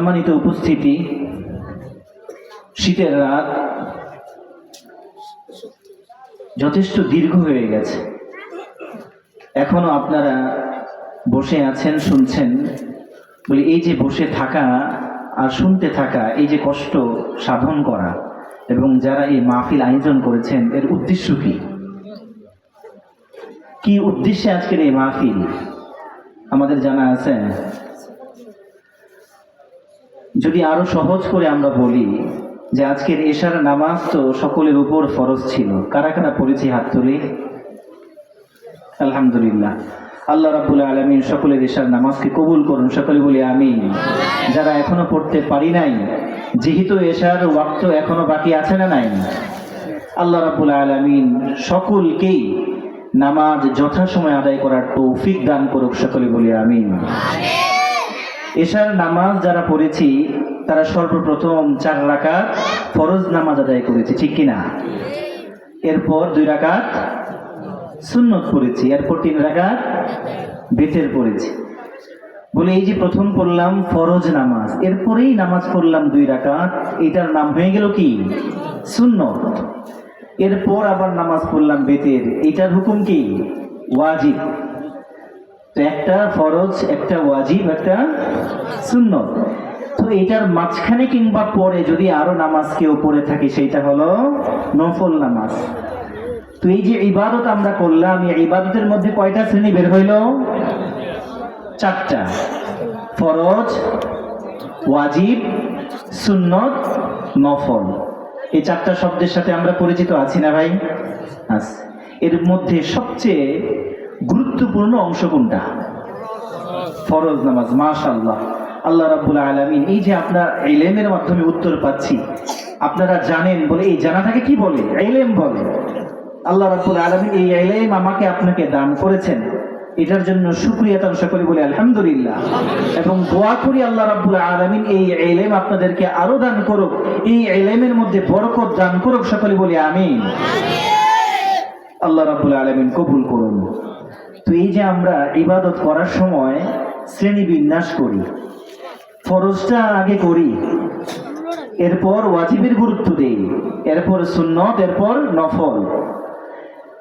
সম্মানিত উপস্থিতি, শীতের রাত যথেষ্ট দীর্ঘ হয়ে গেছে। এখনো আপনারা বসে আছেন, শুনছেন। বলি এই যে বসে থাকা আর শুনতে থাকা, এই যে কষ্ট সাধন করা এবং যারা এই মাহফিল আয়োজন করেছেন, এর উদ্দেশ্য কি? কি উদ্দেশ্যে আজকের এই মাহফিল আমাদের জানা আছে? যদি আরো সহজ করে আমরা বলি যে আজকের এশার নামাজ তো সকলের উপর ফরজ ছিল। কারা কারা পড়েছি হাত তুলি। আলহামদুলিল্লাহ। আল্লাহ রাব্বুল আলামিন সকলের এশার নামাজকে কবুল করুন, সকলে বলি আমিন। যারা এখনো পড়তে পারি নাই, যেহেতু এশার ওয়াক্ত এখনো বাকি আছে না নাই, আল্লাহ রাব্বুল আলামিন সকলকেই নামাজ যথাসময়ে আদায় করার তৌফিক দান করুক, সকলে বলি আমিন। এশার নামাজ যারা পড়েছি তারা সর্বপ্রথম 4 রাকাত ফরজ নামাজ আদায় করেছি, ঠিক কিনা? এরপর 2 রাকাত সুন্নত পড়েছি, এরপর 3 রাকাত বিতর পড়েছি। বলে এই যে প্রথম পড়লাম ফরজ নামাজ, এরপরেই নামাজ পড়লাম 2 রাকাত, এটার নাম হয়ে গেল কি? সুন্নত। এরপর আবার নামাজ পড়লাম বিতর, এটার হুকুম কি? ওয়াজিব। তো একটা ফরজ, একটা ওয়াজিব, একটা সুন্নত। তো এটার মাঝখানে কিংবা পরে যদি আরো নামাজ কেউ পড়ে থাকে, সেইটা হলো নফল নামাজ। তো এই যে ইবাদত আমরা করলাম, এই ইবাদতের মধ্যে কয়টা শ্রেণী বের হইল? 4টা। ফরজ, ওয়াজিব, সুন্নত, নফল। এই 4টা শব্দের সাথে আমরা পরিচিত আছি না ভাই? আছি। এর মধ্যে সবচেয়ে গুরুত্বপূর্ণ অংশ কোনটা? ফরজ নামাজ। মাশাআল্লাহ। আল্লাহ রাব্বুল আলামিন, এই যে আপনার ইলমের মাধ্যমে উত্তর পাচ্ছি, আপনারা জানেন বলে এই জানাটাকে কি বলে? ইলম বলে। আল্লাহ রাব্বুল আলামিন এই ইলম আমাকে আপনাকে দান করেছেন, এটার জন্য শুকরিয়া তান সকলে বলে আলহামদুলিল্লাহ। এবং দোয়া করি আল্লাহ রাব্বুল আলামিন এই ইলম আপনাদেরকে আরো দান করুক, এই ইলমের মধ্যে বরকত দান করুক, সকলে বলে আমিন। আল্লাহ রাব্বুল আলামিন কবুল করুন। তো এই যে আমরা ইবাদত করার সময় শ্রেণী বিন্যাস করি, ফরজটা আগে করি, এরপর ওয়াজিবের গুরুত্ব দেই, এরপর সুন্নত, এরপর নফল।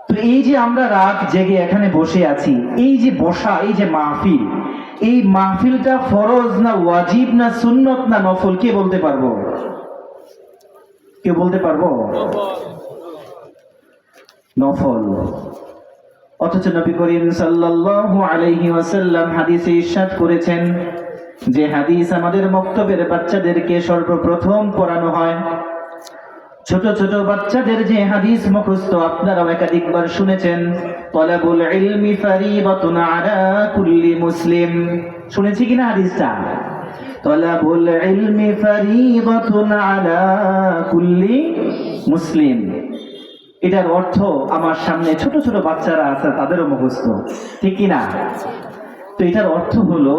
তো এই যে আমরা রাত জেগে এখানে বসে আছি, এই যে বসা, এই যে মাহফিল, এই মাহফিলটা ফরজ না ওয়াজিব না সুন্নত না নফল, কে বলতে পারবো? কেউ বলতে পারবো? নফল। অথচ নবী করিম সাল্লাল্লাহু আলাইহি ওয়াসাল্লাম হাদিসে ইরশাদ করেছেন, যে হাদিস আমাদের মক্তবের বাচ্চাদেরকে সর্বপ্রথম পড়ানো হয়। ছোট ছোট বাচ্চাদের যে হাদিস মুখস্থ আপনারাও একাধিকবার শুনেছেন, তালাবুল ইলমি ফারিদাতুন আলা কুল্লি মুসলিম। শুনেছি কিনা হাদিসটা? তালাবুল ইলমি ফারিদাতুন আলা কুল্লি মুসলিম। এটার অর্থ আমার সামনে ছোট ছোট বাচ্চারা আছে, তাদেরও মুখস্থ, ঠিক কিনা? তো এটার অর্থ হলো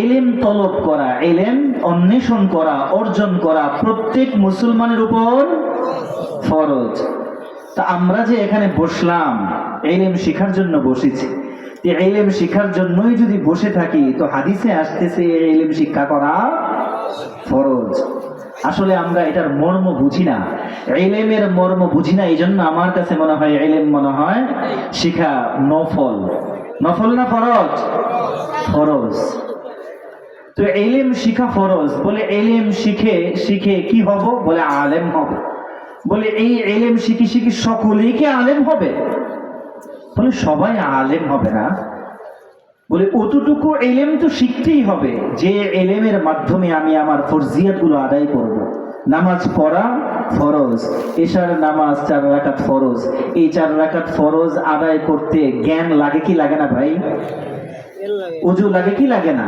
ইলম তলব করা, ইলম অন্বেষণ করা, অর্জন করা প্রত্যেক মুসলমানের উপর ফরজ। তা আমরা যে এখানে বসলাম ইলম শিখার জন্য বসেছি, ইলম শিখার জন্যই যদি বসে থাকি, তো হাদিসে আসতেছে ইলম শিক্ষা করা ফরজ। আসলে আমরা এটার মর্ম বুঝি না, ইলমের মর্ম বুঝি না। এই জন্য আমার কাছে মনে হয় ইলম মনে হয় শিখা নফল। নফল না ফরজ? ফরজ। তো ইলম শিখা ফরজ। বলে ইলম শিখে শিখে কি হব? বলে আলেম হব। বলে এই ইলম শিখি শিখি সকলেই কি আলেম হবে? বলে সবাই আলেম হবে না। বলে অতটুকু ইলম তো শিখতেই হবে যে ইলমের মাধ্যমে আমি আমার ফরজিয়াতগুলো আদায় করব। নামাজ পড়া ফরজ, এশার নামাজ 4 রাকাত ফরজ। এই 4 রাকাত ফরজ আদায় করতে জ্ঞান লাগে কি লাগে না ভাই? ওযু লাগে কি লাগে না?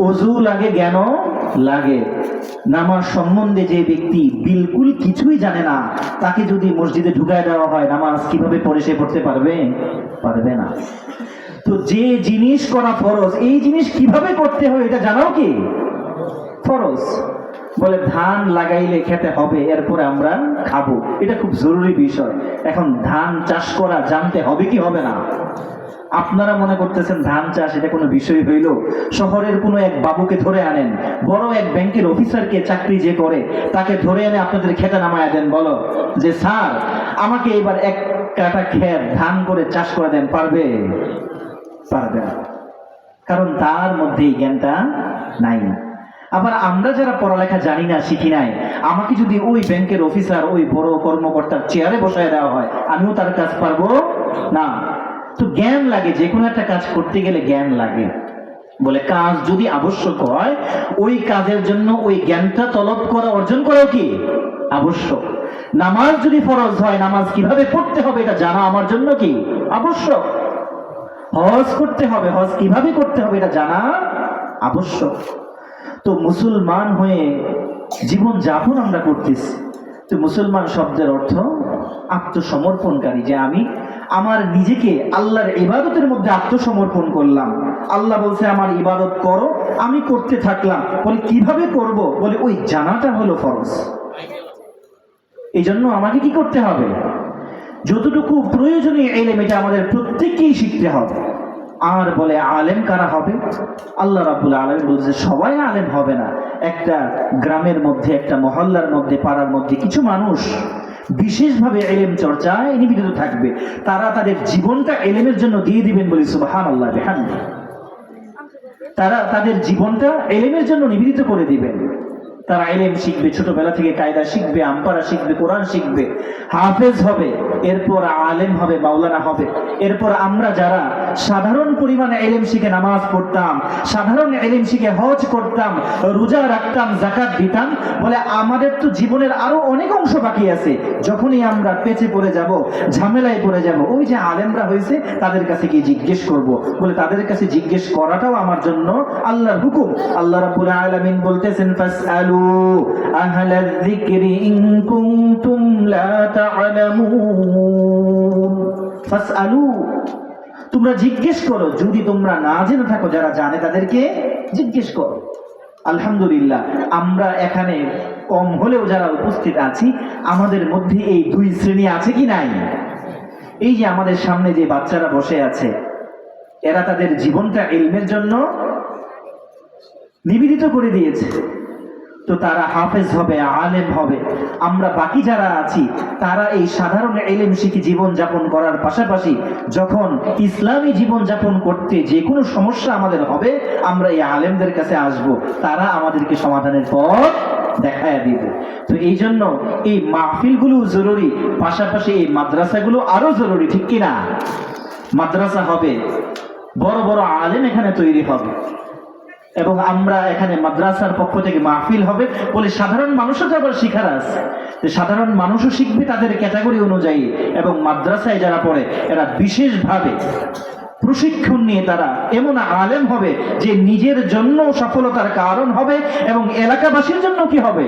ওযু লাগে, জ্ঞানও লাগে। নামাজ সম্বন্ধে যে ব্যক্তি বিলকুল কিছুই জানে না, তাকে যদি মসজিদে ঢুকায় দেওয়া হয়, নামাজ কিভাবে পড়ে সে পড়তে পারবে? পারবে না। তো যে জিনিস করা ফরজ, এই জিনিস কিভাবে করতে হয় এটা জানাও কি ফরজ। বলে ধান লাগাইলে খেতে হবে, এরপরে আমরা খাবো, এটা খুব জরুরি বিষয়। এখন ধান চাষ করা জানতে হবে কি হবে না? আপনারা মনে করতেছেন ধান চাষ এটা কোনো বিষয় হইল? শহরের কোনো এক বাবুকে ধরে আনেন, বড় এক ব্যাংকের অফিসারকে চাকরি যে করে তাকে ধরে এনে আপনাদের খেতে নামায়া দেন, বলো যে স্যার আমাকে এবার এক কাটা ক্ষেত ধান করে চাষ করে দেন, পারবে? পারবে না, কারণ তার মধ্যে এই জ্ঞানটা নাই। আবার আমরা যারা পড়ালেখা জানি না, শিখি নাই, আমাকে যদি ওই ব্যাংকের অফিসার, ওই বড় কর্মকর্তার চেয়ারে বসায় দেওয়া হয়, আমিও তার কাজ পারবো না। তো জ্ঞান লাগে, যে কোনো একটা কাজ করতে গেলে জ্ঞান লাগে। বলে কাজ যদি আবশ্যক হয়, ওই কাজের জন্য ওই জ্ঞানটা তলব করা, অর্জন করাও কি আবশ্যক। নামাজ যদি ফরজ হয়, নামাজ কিভাবে পড়তে হবে এটা জানা আমার জন্য কি আবশ্যক। হজ করতে হবে, হজ কিভাবে করতে হবে এটা জানা আবশ্যক। তো মুসলমান হয়ে জীবন যাপন আমরা করতেছি। তো মুসলমান শব্দের অর্থ আত্মসমর্পণকারী, যে আমি আমার নিজেকে আল্লাহর ইবাদতের মধ্যে আত্মসমর্পণ করলাম। আল্লাহ বলছে আমার ইবাদত করো, আমি করতে থাকলাম। বলে কিভাবে করব? বলে ওই জানাটা হলো ফরজ। এই জন্য আমাকে কি করতে হবে? যতটুকু প্রয়োজনীয় ইলম এটা আমাদের প্রত্যেককেই শিখতে হবে। আর বলে আলেম কারা হবে? আল্লাহ রাব্বুল আলামিন বলছে সবাই আলেম হবে না। একটা গ্রামের মধ্যে, একটা মহল্লার মধ্যে, পাড়ার মধ্যে কিছু মানুষ বিশেষভাবে ইলম চর্চায় নিবেদিত থাকবে, তারা তাদের জীবনটা ইলমের জন্য দিয়ে দিবেন, বলি সুবহানাল্লাহ বিহামদিহি। তারা তাদের জীবনটা ইলমের জন্য নিবেদিত করে দিবেন। তারা ইলম শিখবে, ছোটবেলা থেকে কায়দা শিখবে, আমপারা শিখবে, কোরআন শিখবে, হাফেজ হবে, এরপর আলেম হবে, মাওলানা হবে। এরপর আমরা যারা সাধারণ পরিমাণে ইলম শিখে নামাজ পড়তাম, সাধারণ ইলম শিখে হজ করতাম, রোজা রাখতাম, যাকাত দিতাম, বলে আমাদের তো জীবনের আরো অনেক অংশ বাকি আছে। যখনই আমরা পেঁচে পড়ে যাব, ঝামেলায় পড়ে যাব, ওই যে আলেমরা হয়েছে তাদের কাছে গিয়ে জিজ্ঞেস করব। বলে তাদের কাছে জিজ্ঞেস করাটাও আমার জন্য আল্লাহর হুকুম। আল্লাহ রাব্বুল আলামিন বলতেছেন ফাসআলু আহলায যিকরি ইন কুনতুম লা তা'লামুন। ফাসআলু, তোমরা জিজ্ঞেস করো যদি তোমরা না জেনে থাকো। যারা জানে তাদেরকে জিজ্ঞেস করো। আলহামদুলিল্লাহ, আমরা এখানে কম হলেও যারা উপস্থিত আছি, আমাদের মধ্যে এই দুই শ্রেণী আছে কি নাই? এই যে আমাদের সামনে যে বাচ্চারা বসে আছে, এরা তাদের জীবনটা ইলমের জন্য নিবেদিত করে দিয়েছে। তো তারা হাফেজ হবে, আলেম হবে। আমরা বাকি যারা আছি তারা এই সাধারণ ইলম শিখে জীবন যাপন করার পাশাপাশি যখন ইসলামী জীবন যাপন করতে যে কোনো সমস্যা আমাদের হবে, আমরা এই আলেমদের কাছে আসব, তারা আমাদেরকে সমাধানের পথ দেখায় দিবে। তো এই জন্য এই মাহফিলগুলো জরুরি, পাশাপাশি এই মাদ্রাসাগুলো আরো জরুরি, ঠিক কিনা? মাদ্রাসা হবে, বড় বড় আলেম এখানে তৈরি হবে, এবং আমরা এখানে মাদ্রাসার পক্ষ থেকে মাহফিল হবে। বলে সাধারণ মানুষও তো আবার শিখার আছে, সাধারণ মানুষও শিখবে তাদের ক্যাটাগরি অনুযায়ী। এবং মাদ্রাসায় যারা পড়ে এরা বিশেষভাবে প্রশিক্ষণ নিয়ে তারা এমন আলেম হবে যে নিজের জন্য সফলতার কারণ হবে এবং এলাকাবাসীর জন্য কি হবে?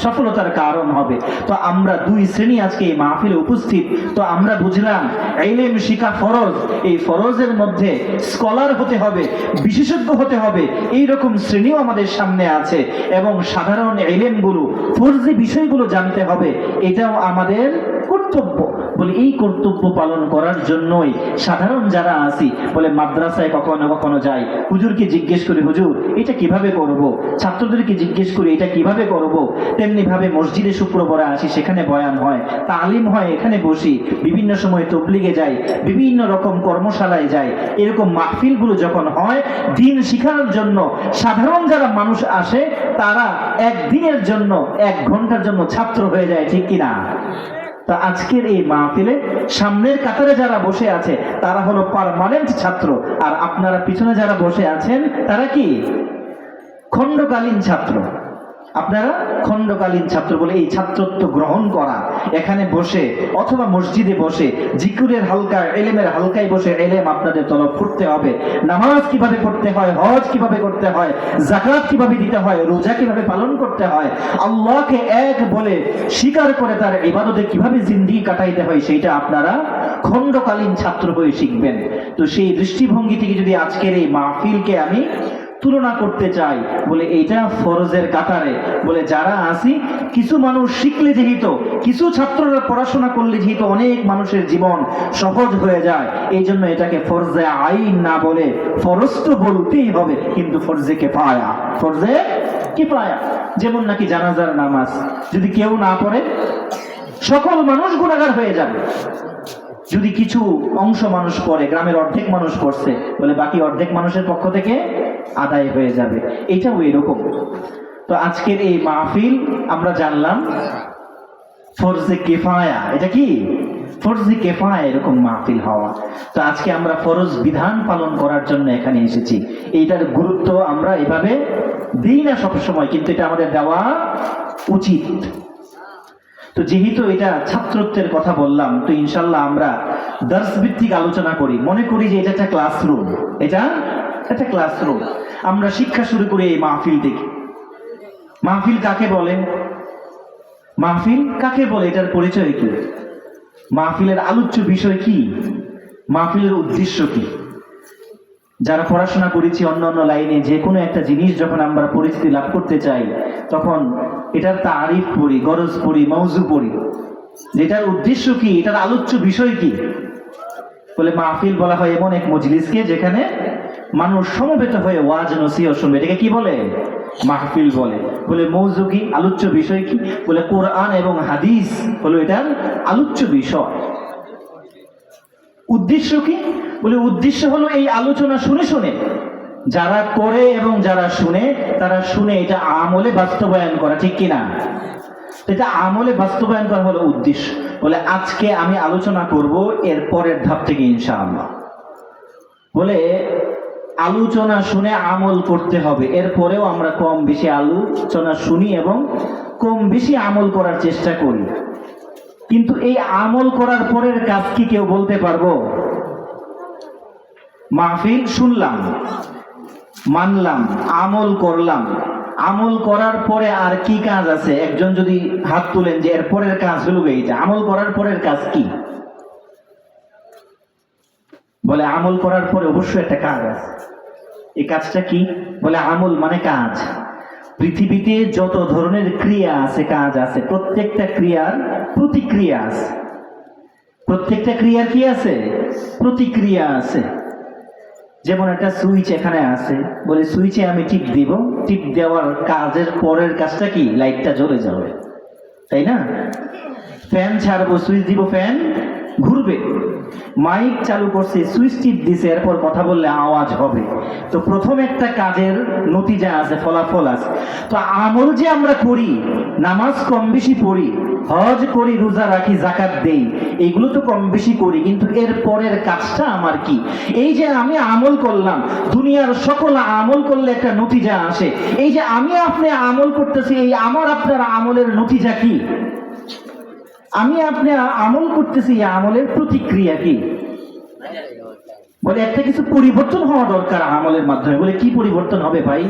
সফলতার কারণ হবে। তো আমরা দুই শ্রেণী আজকে এই মাহফিলে উপস্থিত। তো আমরা বুঝলাম ইলম শিখা ফরজ, এই ফরজের মধ্যে স্কলার হতে হবে, বিশেষজ্ঞ হতে হবে, এই রকম শ্রেণীও আমাদের সামনে আছে। এবং সাধারণ ইলমগুলো, ফরজি বিষয়গুলো জানতে হবে, এটাও আমাদের কর্তব্য। বলে এই কর্তব্য পালন করার জন্যই সাধারণ যারা আছি, বলে মাদ্রাসায় কখনো কখনো যাই, হুজুরকে জিজ্ঞেস করি হুজুর এটা কিভাবে করব, ছাত্রদেরকে জিজ্ঞেস করি এটা কিভাবে করব। তেমনি ভাবে মসজিদে শুক্রবারে আসি, সেখানে বয়ান হয়, তালিম হয়, এখানে বসি, বিভিন্ন সময় তবলিগে যাই, বিভিন্ন রকম কর্মশালায় যাই। এরকম মাহফিলগুলো যখন হয় দিন শিখানোর জন্য, সাধারণ যারা মানুষ আসে তারা একদিনের জন্য, 1 ঘন্টার জন্য ছাত্র হয়ে যায়, ঠিক কিনা? তো আজকের এই মাহফিলে সামনের কাতারে যারা বসে আছে তারা হলো পার্মানেন্ট ছাত্র, আর আপনারা পিছনে যারা বসে আছেন তারা কি? খণ্ডকালীন ছাত্র। আপনারা খণ্ডকালীন ছাত্র। বলে এই ছাত্রত্ব গ্রহণ করা, এখানে বসে অথবা মসজিদে বসে জিকিরের হালকা, ইলমের হালকায় বসে ইলম আপনাদের তলব করতে হবে। নামাজ কিভাবে পড়তে হয়, হজ কিভাবে করতে হয়, যাকাত কিভাবে দিতে হয়, রোজা কিভাবে পালন করতে হয়, আল্লাহকে এক বলে স্বীকার করে তার ইবাদতে কিভাবে জিন্দেগি কাটাইতে হয়, সেইটা আপনারা খণ্ডকালীন ছাত্র হয়ে শিখবেন। তো সেই দৃষ্টিভঙ্গি থেকে যদি আজকের এই মাহফিলকে আমি তুলনা করতে চাই, বলে এইটা ফরজের কাতারে। বলে যারা আসি, কিছু মানুষ শিখলে যেহেতু, কিছু ছাত্ররা পড়াশোনা করলে যেহেতু অনেক মানুষের জীবন সহজ হয়ে যায়, এই জন্য এটাকে ফরজে আইন না বলে ফরজ তো বলতেই হবে, কিন্তু ফরজে কিফায়া, ফরজে কিফায়া। যেমন নাকি জানাজার নামাজ যদি কেউ না পড়ে সকল মানুষ গুনাহগার হয়ে যাবে। যদি কিছু অংশ মানুষ পড়ে, গ্রামের অর্ধেক মানুষ পড়ছে, বলে বাকি অর্ধেক মানুষের পক্ষ থেকে আদায় হয়ে যাবে। এটাও এরকম। তো আজকের এই মাহফিল আমরা জানলাম ফরজে কিফায়া। এটা কি ফরজে কিফায়া, এরকম মাহফিল হওয়া। তো আজকে আমরা ফরজ বিধান পালন করার জন্য এখানে এসেছি। এইটার গুরুত্ব আমরা এভাবে দিই না সবসময়, কিন্তু এটা আমাদের দেওয়া উচিত। তো যেহেতু এটা ছাত্রত্বের কথা বললাম, তো ইনশাল্লাহ আমরা দর্শ ভিত্তিক আলোচনা করি। মনে করি যে এটা একটা ক্লাসরুম, এটা একটা ক্লাসরুম। আমরা শিক্ষা শুরু করি এই মাহফিল থেকে। মাহফিল কাকে বলে? মাহফিল কাকে বলে, এটার পরিচয় কি? মাহফিলের আলোচ্য বিষয় কি? মাহফিলের উদ্দেশ্য কি? যারা পড়াশোনা করেছি অন্য অন্য লাইনে, যে কোনো একটা জিনিস যখন আমরা পরিচিতি লাভ করতে চাই, তখন এটার তারিফ পড়ি, গরজ পড়ি, মওজু পড়ি, যেটার উদ্দেশ্য কি, এটার আলোচ্য বিষয় কি। বলে মাহফিল বলা হয় এমন এক মজলিসকে যেখানে মানুষ সমবেত হয়ে ওয়াজ নসিহত শুনবে, এটাকে কি বলে? মাহফিল বলে। বলে মওজু কি, আলোচ্য বিষয় কি? বলে কোরআন এবং হাদিস হলো এটার আলোচ্য বিষয়। উদ্দেশ্য কি? বলে উদ্দেশ্য হলো এই আলোচনা শুনে শুনে যারা করে এবং যারা শুনে, তারা শুনে এটা আমলে বাস্তবায়ন করা, ঠিক কিনা? এটা আমলে বাস্তবায়ন করা হলো উদ্দেশ্য। বলে আজকে আমি আলোচনা করব এর পরের ধাপ থেকে ইনশাআল্লাহ। বলে আলোচনা শুনে আমল করতে হবে, এরপরেও আমরা কম বেশি আলোচনা শুনি এবং কম বেশি আমল করার চেষ্টা করি, কিন্তু এই আমল করার পরের কাজ কি কেউ বলতে পারবো? মাহফিল শুনলাম, মানলাম, আমল করলাম, আমল করার পরে আর কি কাজ আছে? একজন যদি হাত তুলেন যে এর পরের কাজ হলো এইটা, আমল করার পরের কাজ কি? বলে আমল করার পরে অবশ্যই একটা কাজ আছে। এই কাজটা কি? বলে আমল মানে কাজ। পৃথিবীতে যত ধরনের ক্রিয়া আছে, কাজ আছে, প্রত্যেকটা ক্রিয়ার প্রতিক্রিয়া আছে। প্রত্যেকটা ক্রিয়ার কি আছে? প্রতিক্রিয়া আছে। যেমন একটা সুইচ এখানে আছে, বলে সুইচে আমি টিপ দিব, টিপ দেওয়ার কাজের পরের কাজটা কি? লাইটটা জ্বলে যাবে, তাই না? ফ্যান ছাড়বো, সুইচ দিব, ফ্যান ঘুরবে। মাইক চালু করছে, সুইচ টিপ দিছে, এরপর কথা বললে আওয়াজ হবে। তো প্রথম একটা কাজের নতিজা আছে, ফলাফল আছে। তো আমল যে আমরা করি, নামাজ কম বেশি পড়ি, হজ করি, রোজা রাখি, জাকাত দেই, এইগুলো তো কম বেশি করি, কিন্তু এর পরের কাজটা আমার কি? এই যে আমি আমল করলাম, দুনিয়ার সকল আমল করলে একটা নতিজা আসে। এই যে আমি আপনি আমল করতেছি, এই আমার আপনার আমলের নতিজা কি? আমি আপনি আমল করতেছি, এই আমলের প্রতিক্রিয়া কি? বলে একটা কিছু পরিবর্তন হওয়া দরকার আমলের মাধ্যমে। বলে কি পরিবর্তন হবে ভাই?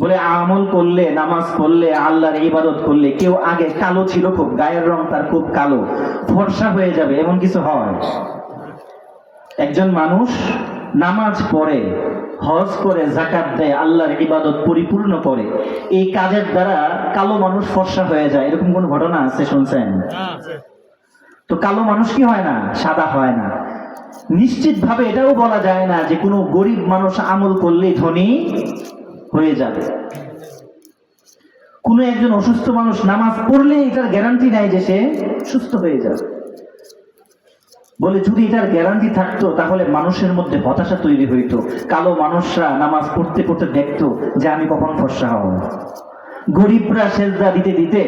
বলে আমল করলে, নামাজ পড়লে, আল্লাহর ইবাদত করলে, কেউ আগে কালো ছিল খুব, গায়ের রং তার খুব কালো, ফর্সা হয়ে যাবে, এমন কিছু হয়? একজন মানুষ নামাজ পড়ে, হজ করে, জাকাত দেয়, আল্লাহর ইবাদত পরিপূর্ণ করে, এই কাজের দ্বারা কালো মানুষ ফর্সা হয়ে যায়, এরকম কোন ঘটনা আছে শুনছেন? তো কালো মানুষ কি হয় না? সাদা হয় না। নিশ্চিত ভাবে এটাও বলা যায় না যে কোনো গরিব মানুষ আমল করলেই ধনী হয়ে যাবে। কোনো একজন অসুস্থ মানুষ নামাজ পড়লে এটার গ্যারান্টি নাই যে সে সুস্থ হয়ে যাবে। বলে যদি এটার গ্যারান্টি থাকতো, তাহলে মানুষের মধ্যে হতাশা তৈরি হইতো। কালো মানুষরা নামাজ পড়তে পড়তে দেখতো যে আমি কখন ফর্সা হব। গরিবরা সেজদা দিতে দিতে,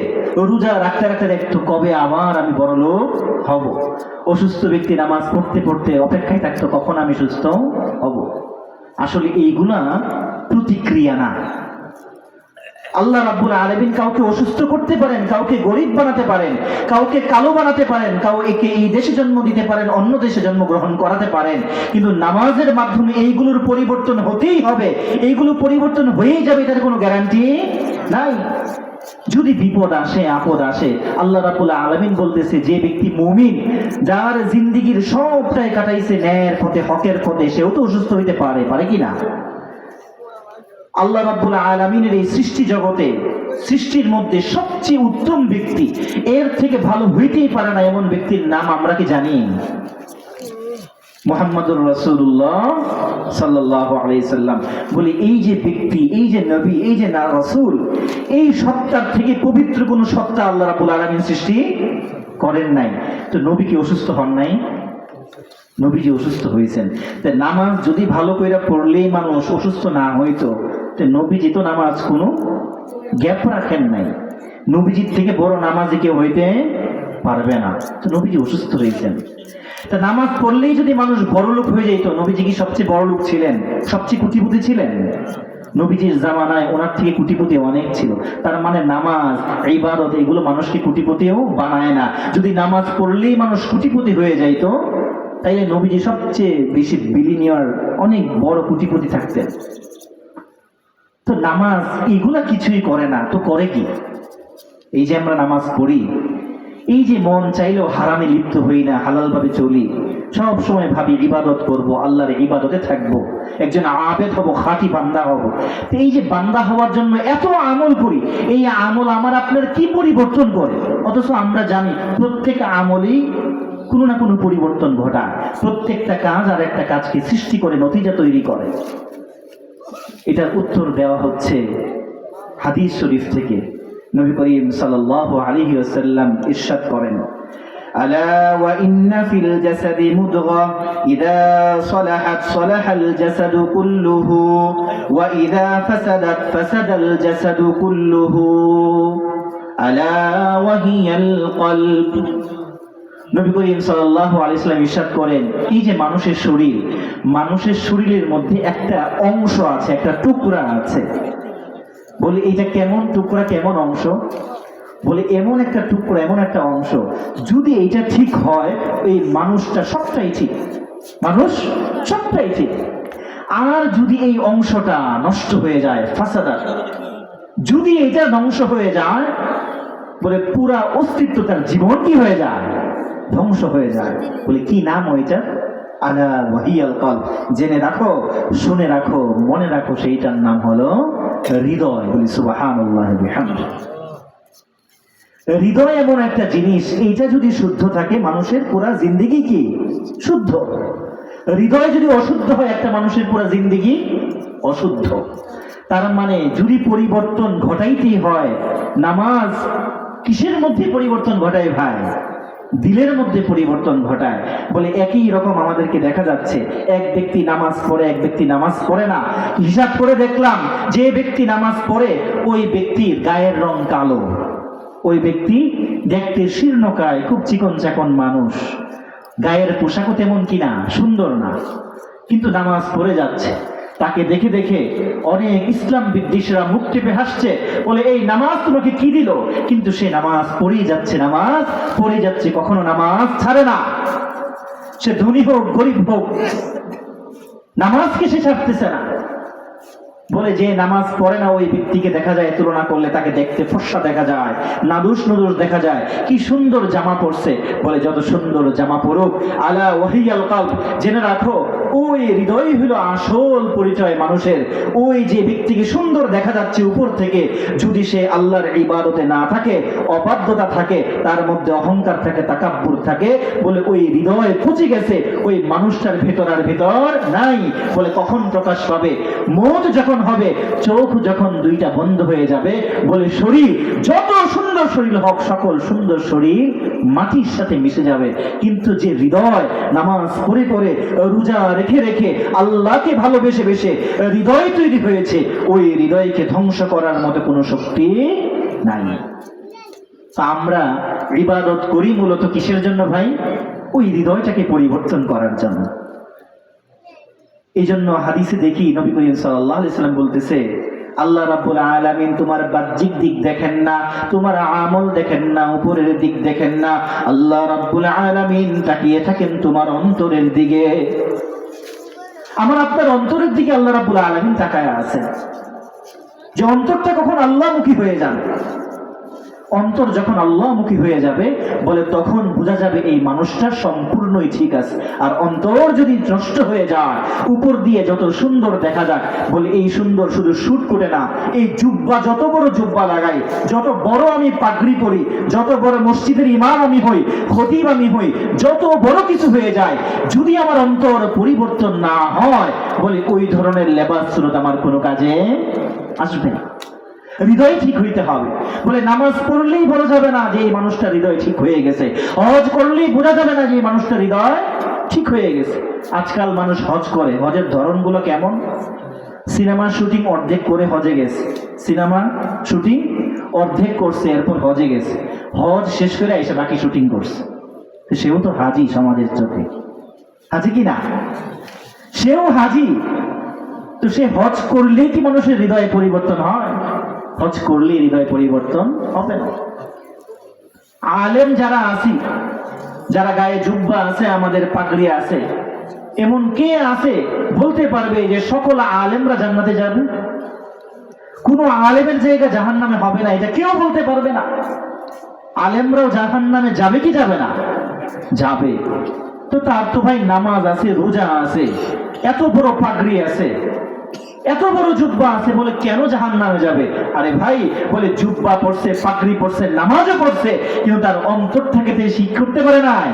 রোজা রাখতে রাখতে দেখতো কবে আবার আমি বড়লোক হব। অসুস্থ ব্যক্তি নামাজ পড়তে পড়তে অপেক্ষায় থাকতো কখন আমি সুস্থ হব। আসলে এইগুলা প্রতিক্রিয়া না। আল্লাহ রাব্বুল আলামিন কাউকে অসুস্থ করতে পারেন, কাউকে গরিব বানাতে পারেন, কাউকে কালো বানাতে পারেন, কাউকে এই দেশে জন্ম দিতে পারেন, অন্য দেশে জন্মগ্রহণ করাতে পারেন, কিন্তু নামাজের মাধ্যমে এইগুলোর পরিবর্তন হতেই হবে। এইগুলো পরিবর্তন হয়েই যাবে, এটার কোনো গ্যারান্টি নাই। যদি বিপদ আসে, আপদ আসে, আল্লাহ রাব্বুল আলামিন বলতেছে যে ব্যক্তি মুমিন, যার জিন্দেগীর সবটাই কাটাইছে ন্যায়ের পথে, হকের পথে, সেও তো অসুস্থ হইতে পারে, পারে কি না? আল্লাহ রাব্বুল আলামিনের এই সৃষ্টি জগতে, সৃষ্টির মধ্যে সবচেয়ে উত্তম ব্যক্তি, এর থেকে ভালো হইতেই পারে না এমন ব্যক্তির নাম আমরা কি জানি? মুহাম্মদুর রাসূলুল্লাহ সাল্লাল্লাহু আলাইহি সাল্লাম। বলি এই যে ব্যক্তি, এই যে নবী, এই যে না রাসূল, এই সত্তার থেকে পবিত্র কোন সত্তা আল্লাহ রাব্বুল আলামিন সৃষ্টি করেন নাই। তো নবী কি অসুস্থ হন নাই? নবীজি অসুস্থ হয়েছেন। তো নামাজ যদি ভালো করে পড়লেই মানুষ অসুস্থ না হইতো, তো নবীজি তো নামাজ কোনো গ্যাপ রাখেন নাই। নবীজির থেকে বড় নামাজি কেউ হইতে পারবে না। তো নবীজি অসুস্থ হয়েছেন। তা নামাজ পড়লেই যদি মানুষ বড় লোক হয়ে যেত, নবীজি কি সবচেয়ে বড় লোক ছিলেন? সবচেয়ে কোটিপতি ছিলেন? নবীজির জামানায় ওনার থেকে কোটিপতি অনেক ছিল। তার মানে নামাজ, ইবাদত এগুলো মানুষকে কোটিপতিও বানায় না। যদি নামাজ পড়লেই মানুষ কোটিপতি হয়ে যাইত, তাইলে নবীজি সবচেয়ে বেশি বিলিনিয়ার, অনেক বড় কোটিপতি থাকতেন। তো নামাজ এগুলা কিছুই করে না, তো করে কি? এই যে আমরা নামাজ পড়ি, এই যে মন চাইলেও হারামে লিপ্ত হই না, হালাল ভাবে চলি, সব সময় ভাবি ইবাদত করব, আল্লাহর ইবাদতে থাকব, একজন আবেদ হব, খাঁটি বান্দা হব। তো এই যে বান্দা হওয়ার জন্য এত আমল করি, এই আমল আমার আপনার কি পরিবর্তন করে? অথচ আমরা জানি প্রত্যেক আমলই কোনো না কোনো পরিবর্তন ঘটায়। প্রত্যেকটা কাজ আর একটা কাজকে সৃষ্টি করে, নতিজা তৈরি করে। এটার উত্তর দেওয়া হচ্ছে হাদিস শরীফ থেকে। নবী করিম সাল্লাল্লাহু আলাইহি ওয়াসাল্লাম ইরশাদ করেন, আলা ওয়া ইন্না ফিল জাসাদি মুদগা ইযা সালাহাত সালাহাল জাসাদু কুল্লুহু ওয়া ইযা ফাসাদাত ফাসাদাল জাসাদু কুল্লুহু আলা ওয়া হিয়াল কলব। নবী করিম সাল্লাল্লাহু আলাইহি ওয়াসাল্লাম ইরশাদ করেন, এই যে মানুষের শরীর, মানুষের শরীরের মধ্যে একটা অংশ আছে, একটা টুকরা আছে। বলে এইটা কেমন টুকরা, কেমন অংশ? বলে এমন একটা টুকরা, এমন একটা অংশ, যদি এইটা ঠিক হয়, এই মানুষটা সবটাই ঠিক, মানুষ সবটাই ঠিক। আর যদি এই অংশটা নষ্ট হয়ে যায়, ফাসাদা, যদি এটা ধ্বংস হয়ে যায়, বলে পুরা অস্তিত্ব, তার জীবন কি হয়ে যায়? ধ্বংস হয়ে যায়। বলে কি নাম ওইটা? আলা ওয়াহিয়াল কলব। জেনে রাখো, শুনে রাখো, মনে রাখো, সেইটার নাম হলো হৃদয়। বলি সুবহানাল্লাহি বিহামদিহি। হৃদয় এমন একটা জিনিস, এইটা যদি শুদ্ধ থাকে, মানুষের পুরা জিন্দেগি কি শুদ্ধ। হৃদয় যদি অশুদ্ধ হয়, একটা মানুষের পুরা জিন্দেগি অশুদ্ধ। তার মানে যদি পরিবর্তন ঘটাইতেই হয়, নামাজ কিসের মধ্যে পরিবর্তন ঘটায় ভাই? দিলের মধ্যে পরিবর্তন ঘটায়। বলে একই রকম আমাদেরকে দেখা যাচ্ছে, এক ব্যক্তি নামাজ পড়ে, এক ব্যক্তি নামাজ পড়ে না। হিসাব করে দেখলাম, যে ব্যক্তি নামাজ পড়ে ওই ব্যক্তির গায়ের রং কালো, ওই ব্যক্তি দেখতে শীর্ণকায়, খুব চিকন চাকন মানুষ, গায়ের পোশাকও তেমন কিনা সুন্দর না, কিন্তু নামাজ পড়ে যাচ্ছে। তাকে দেখে দেখে অনেক ইসলাম বিদ্বেষীরা মুখ টিপে হাসছে, বলে এই নামাজ তোমাকে কি দিল? কিন্তু সে নামাজ পড়েই যাচ্ছে, নামাজ পড়ে যাচ্ছে, কখনো নামাজ ছাড়ে না। সে ধনী হোক গরিব হোক, নামাজকে সে ছাড়তেছে না। বলে যে নামাজ পড়ে না ওই ব্যক্তিকে দেখা যায়, তুলনা করলে তাকে দেখতে ফর্সা দেখা যায়, নাদুস নুদুস দেখা যায়, কি সুন্দর জামা পরছে। বলে যত সুন্দর জামা পরুক, আলা ওয়াহিয়াল কলব, জেনে রাখো ওই হৃদয় হলো আসল পরিচয় মানুষের। ওই যে ব্যক্তিকে সুন্দর দেখা যাচ্ছে উপর থেকে, যদি সে আল্লাহর ইবাদতে না থাকে, অবাধ্যতা থাকে, তার মধ্যে অহংকার থাকে, তাকাব্বুর থাকে, বলে ওই হৃদয় পচে গেছে, ওই মানুষটার ভেতর আর ভেতর নাই। বলে কখন প্রকাশ পাবে? মৌত যখন হবে, চোখ যখন দুইটা বন্ধ হয়ে যাবে। বলে শরীর যত সুন্দর শরীর হোক, সকল সুন্দর শরীর মাটির সাথে মিশে যাবে, কিন্তু যে হৃদয় নামাজ পড়ে পড়ে, রোজা রেখে রেখে, আল্লাহকে ভালোবেসে বেসে হৃদয় তৈরি হয়েছে, ওই হৃদয়কে ধ্বংস করার মতো কোনো শক্তি নাই। তা আমরা ইবাদত করি মূলত কিসের জন্য ভাই? ওই হৃদয়টাকে পরিবর্তন করার জন্য। এই জন্য হাদিসে দেখি নবী করিম সাল্লাল্লাহু আলাইহি ওয়াসাল্লাম বলতেছে, আল্লাহ রাব্বুল আলামিন তোমার বাহ্যিক দিক দেখেন না, তোমার আমল দেখেন না, উপরের দিক দেখেন না। আল্লাহ রাব্বুল আলামিন তাকিয়ে থাকেন তোমার অন্তরের দিকে। আমার আপনার অন্তরের দিকে আল্লাহ রাব্বুল আলামিন তাকায় আছেন, যে অন্তরটা কখন আল্লাহমুখী হয়ে যান। অন্তর যখন আল্লাহমুখী হয়ে যাবে বলে তখন বোঝা যাবে এই মানুষটা সম্পূর্ণই ঠিক আছে। আর অন্তর যদি নষ্ট হয়ে যায়, উপর দিয়ে যত সুন্দর দেখা যাক, বলে এই সুন্দর শুধু শুট করে না, এই জুব্বা যত বড় জুব্বা লাগাই, যত বড় আমি পাগড়ি পরি, যত বড় মসজিদের ইমাম আমি হই, খতিব আমি হই, যত বড় কিছু হয়ে যায়, যদি আমার অন্তর পরিবর্তন না হয় বলে ওই ধরনের লেবাস সুরত আমার কোনো কাজে আসবে না। হৃদয় ঠিক হইতে হবে। বলে নামাজ পড়লেই বলা যাবে না যে এই মানুষটা হৃদয় ঠিক হয়ে গেছে, হজ করলেই বোঝা যাবে না যে এই মানুষটা হৃদয় ঠিক হয়ে গেছে। আজকাল মানুষ হজ করে, হজের ধরনগুলো কেমন? সিনেমা শুটিং অর্ধেক করে হজে গেছে, সিনেমা শুটিং অর্ধেক করছে, এরপর হজে গেছে, হজ শেষ করে এসে বাকি শুটিং করছে। সেও তো হাজি সমাজের চোখে, হাজি কি না? সেও হাজি। তো সে হজ করলেই কি মানুষের হৃদয়ে পরিবর্তন হয়? হজ করলে হৃদয় পরিবর্তন হবে না। আলেম যারা আছি, যারা গায়ে জুব্বা আছে, আমাদের পাগড়ি আছে, এমন কে আছে বলতে পারবে যে সকল আলেমরা জান্নাতে যাবে? কোন আলেমের জায়গা জাহান্নামে হবে না, এটা কেউ বলতে পারবে না। আলেমরাও জাহান্নামে যাবে কি যাবে না? যাবে। তো তার তো ভাই নামাজ আছে, রোজা আছে, এত বড় পাগড়ি আছে, এত বড় জুব্বা আছে, বলে কেন জাহান্নামে যাবে? আরে ভাই, বলে জুব্বা পড়ছে, পাগড়ি পড়ছে, নামাজও পড়ছে, কিন্তু তার অন্তর থেকে ঠিক করতে পারে নাই,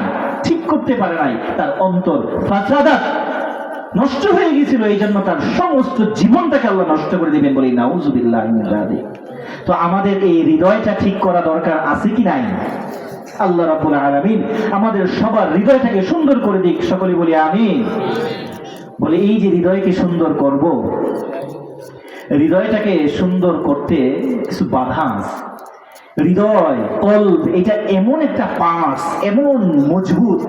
ঠিক করতে পারে নাই। তার অন্তর ফাসাদাত, নষ্ট হয়ে গেছিল, এই জন্য তার সমস্ত জীবনটাকে আল্লাহ নষ্ট করে দিবেন, বলি নাউজুবিল্লাহ মিন যালিক। তো আমাদের এই হৃদয়টা ঠিক করা দরকার আছে কি নাই? আল্লাহ রাব্বুল আলামিন আমাদের সবার হৃদয়টাকে সুন্দর করে দিক, সকলে বলি আমিন। বলে এই যে হৃদয়কে সুন্দর করব, হৃদয়টাকে সুন্দর করতে কিছু বাধা আছে। হৃদয়, কলব, এটা এমন একটা পার্টস, এমন মজবুত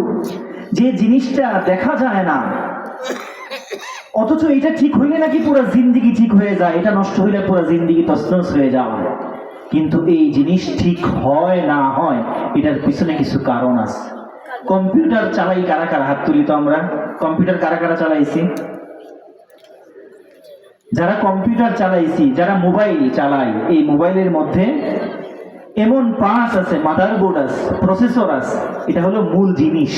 যে জিনিসটা দেখা যায় না, অথচ এটা ঠিক হইলে নাকি পুরো জিন্দিগি ঠিক হয়ে যায়, এটা নষ্ট হইলে পুরো জিন্দিগি তছনছ হয়ে যায়। কিন্তু এই জিনিস ঠিক হয় না হয়, এটার পিছনে কিছু কারণ আছে। কম্পিউটার চালাই কারা কারা? হাত তুলি তো আমরা। কম্পিউটার কারা কারা চালাইছি? যারা কম্পিউটার চালাইছি, যারা মোবাইল চালাই, এই মোবাইলের মধ্যে এমন পার্টস আছে, মাদারবোর্ড আছে, প্রসেসর আছে, এটা হলো মূল জিনিস।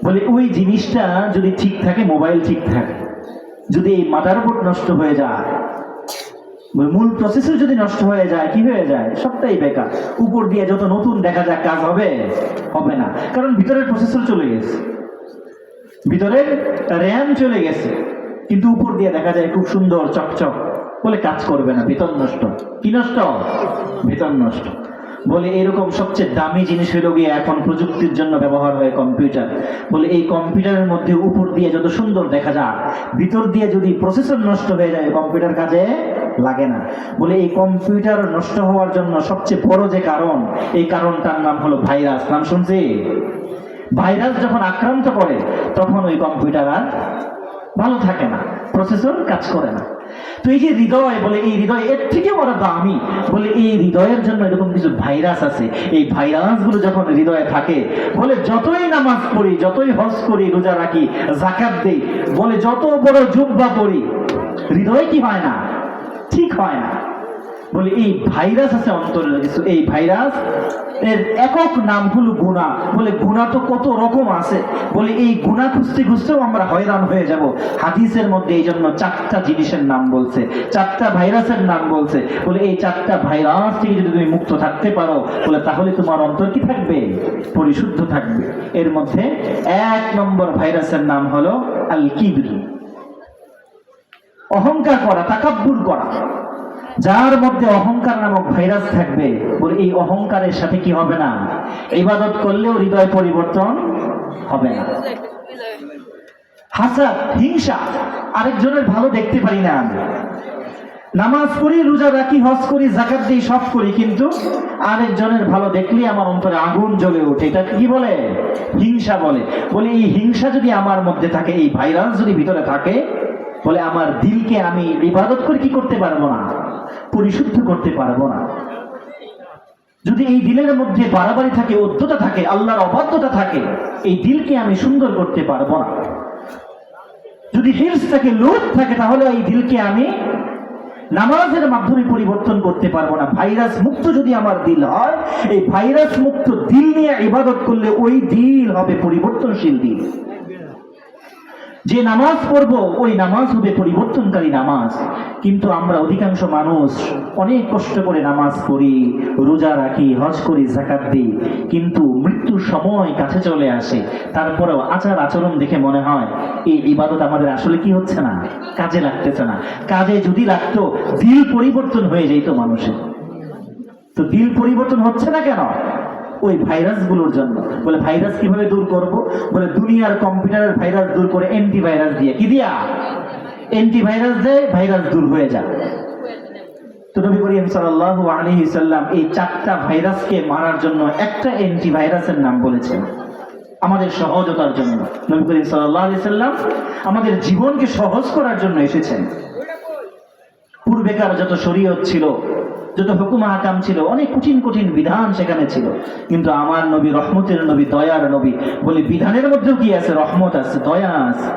বলে ওই জিনিসটা যদি ঠিক থাকে, মোবাইল ঠিক থাকে। যদি এই মাদারবোর্ড নষ্ট হয়ে যায়, মূল প্রসেসর যদি নষ্ট হয়ে যায়, কি হয়ে যায়? সবটাই বেকার। উপর দিয়ে যত নতুন দেখা যায়, কাজ হবে? হবে না, কারণ ভিতরের প্রসেসর চলে গেছে, ভিতরের র্যাম চলে গেছে, কিন্তু উপর দিয়ে দেখা যায় খুব সুন্দর চকচক, বলে কাজ করবে না, ভিতর নষ্ট। কি নষ্ট? ভিতর নষ্ট। বলে এরকম সবচেয়ে দামি জিনিস হলো গিয়ে এখন প্রযুক্তির জন্য ব্যবহার হয় কম্পিউটার। বলে এই কম্পিউটারের মধ্যে উপর দিয়ে যত সুন্দর দেখা যায়, ভিতর দিয়ে যদি প্রসেসর নষ্ট হয়ে যায়, কম্পিউটার কাজে লাগে না। বলে এই কম্পিউটার নষ্ট হওয়ার জন্য সবচেয়ে বড় যে কারণ, এই কারণটার নাম হলো ভাইরাস। নাম শুনছি? ভাইরাস যখন আক্রান্ত করে তখন ওই কম্পিউটার আর ভালো থাকে না, প্রসেসর কাজ করে না। তো এই যে হৃদয়, বলে এই হৃদয় এর থেকে বড় দামি। বলে এই হৃদয়ের জন্য এরকম কিছু ভাইরাস আছে। এই ভাইরাসগুলো যখন হৃদয়ে থাকে, বলে যতই নামাজ পড়ি, যতই হজ করি, রোজা রাখি, যাকাত দেই, বলে যত বড় জুব্বা পড়ি, হৃদয় কি হয় না? ঠিক হয় না। বলে এই ভাইরাস আছে অন্তরের কিছু। এই ভাইরাস এর একক নাম হলো গুনাহ। বলে গুনাহ তো কত রকম আছে, বলে এই গুনাহ খুঁজতে খুঁজতেও আমরা হয়রান হয়ে যাব। হাদিসের মধ্যে এই জন্য 4টা জিনিসের নাম বলছে, 4টা ভাইরাসের নাম বলছে। বলে এই 4টা ভাইরাস থেকে যদি তুমি মুক্ত থাকতে পারো, বলে তাহলে তোমার অন্তর কি থাকবে? পরিশুদ্ধ থাকবে। এর মধ্যে 1 নম্বর ভাইরাসের নাম হলো আল কিবর, অহংকার করা, তাকাব্বুর করা। যার মধ্যে অহংকার নামক ভাইরাস থাকবে, বলে এই অহংকারের সাথে কি হবে না? ইবাদত করলেও হৃদয় পরিবর্তন হবে না। হাসাদ, হিংসা, আরেকজনের ভালো দেখতে পারি না আমি। নামাজ পড়ি, রোজা রাখি, হজ করি, যাকাত দিই, সব করি, কিন্তু আরেকজনের ভালো দেখলেই আমার অন্তরে আগুন জ্বলে ওঠে। এটা কি বলে? হিংসা বলে। বলে এই হিংসা যদি আমার মধ্যে থাকে, এই ভাইরাস যদি ভিতরে থাকে, বলে আমার দিলকে আমি ইবাদত করে কি করতে পারবো না? পরিশুদ্ধ করতে পারবো না। যদি এই দিলের মধ্যে বাড়াবাড়ি থাকে, উদ্ধতা থাকে, আল্লাহর অবাধ্যতা থাকে, এই দিলকে আমি সুন্দর করতে পারবো না। যদি হিরস থাকে, লোভ থাকে, তাহলে এই দিলকে আমি নামাজের মাধ্যমে পরিবর্তন করতে পারবো না। ভাইরাস মুক্ত যদি আমার দিল হয়, এই ভাইরাস মুক্ত দিল নিয়ে ইবাদত করলে ওই দিল হবে পরিবর্তনশীল দিল। যে নামাজ পড়বো ওই নামাজ হবে পরিবর্তনকারী নামাজ। কিন্তু আমরা অধিকাংশ মানুষ অনেক কষ্ট করে নামাজ পড়ি, রোজা রাখি, হজ করি, যাকাত দিই, কিন্তু মৃত্যুর সময় কাছে চলে আসে, তারপরেও আচার আচরণ দেখে মনে হয় এই ইবাদত আমাদের আসলে কি হচ্ছে না, কাজে লাগতেছে না। কাজে যদি লাগতো দিল পরিবর্তন হয়ে যেত মানুষের। তো দিল পরিবর্তন হচ্ছে না কেন? ওই ভাইরাসগুলোর জন্য। বলে ভাইরাস কিভাবে দূর করব? বলে দুনিয়ার কম্পিউটারের ভাইরাস দূর করে অ্যান্টিভাইরাস দিয়ে। কি দিয়া? অ্যান্টিভাইরাস দেয়, ভাইরাস দূর হয়ে যায়। তো নবী করিম সাল্লাল্লাহু আলাইহি সাল্লাম এই 4টা ভাইরাসকে মারার জন্য একটা অ্যান্টিভাইরাসের নাম বলেছেন আমাদের সহজতার জন্য। নবী করিম সাল্লাল্লাহু আলাইহি সাল্লাম আমাদের জীবনকে সহজ করার জন্য এসেছেন। পূর্বেকার যত শরীয়ত ছিল, যত হুকুম হাকাম ছিল, অনেক কঠিন কঠিন বিধান সেখানে ছিল, কিন্তু আমার নবী রহমতের নবী, দয়ার নবী। বলে বিধানের মধ্যেও কি আছে? রহমত আছে, দয়া আছে।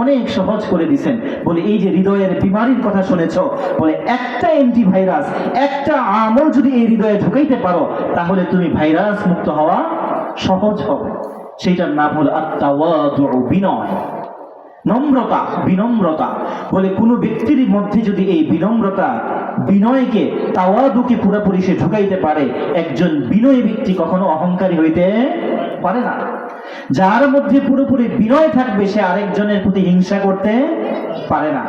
অনেক সহজ করে দিছেন। বলে এই যে হৃদয়ের বিমারির কথা শুনেছ, বলে একটা অ্যান্টিভাইরাস, একটা আমল যদি এই হৃদয়ে ঢুকাইতে পারো, তাহলে তুমি ভাইরাস মুক্ত হওয়া সহজ হবে। সেইটার নাম হলো আত-তাওয়াদু, বিনয়, নম্রতা, বিনম্রতা। বলে কোনো ব্যক্তির মধ্যে যদি এই বিনম্রতা, বিনয়কে, তাওয়াদুকে পুরোপুরি সে ঢুকাইতে পারে, একজন বিনয়ী ব্যক্তি কখনো অহংকারী হইতে পারে না। যার মধ্যে পুরোপুরি বিনয় থাকবে সে আরেকজনের প্রতি হিংসা করতে পারে না,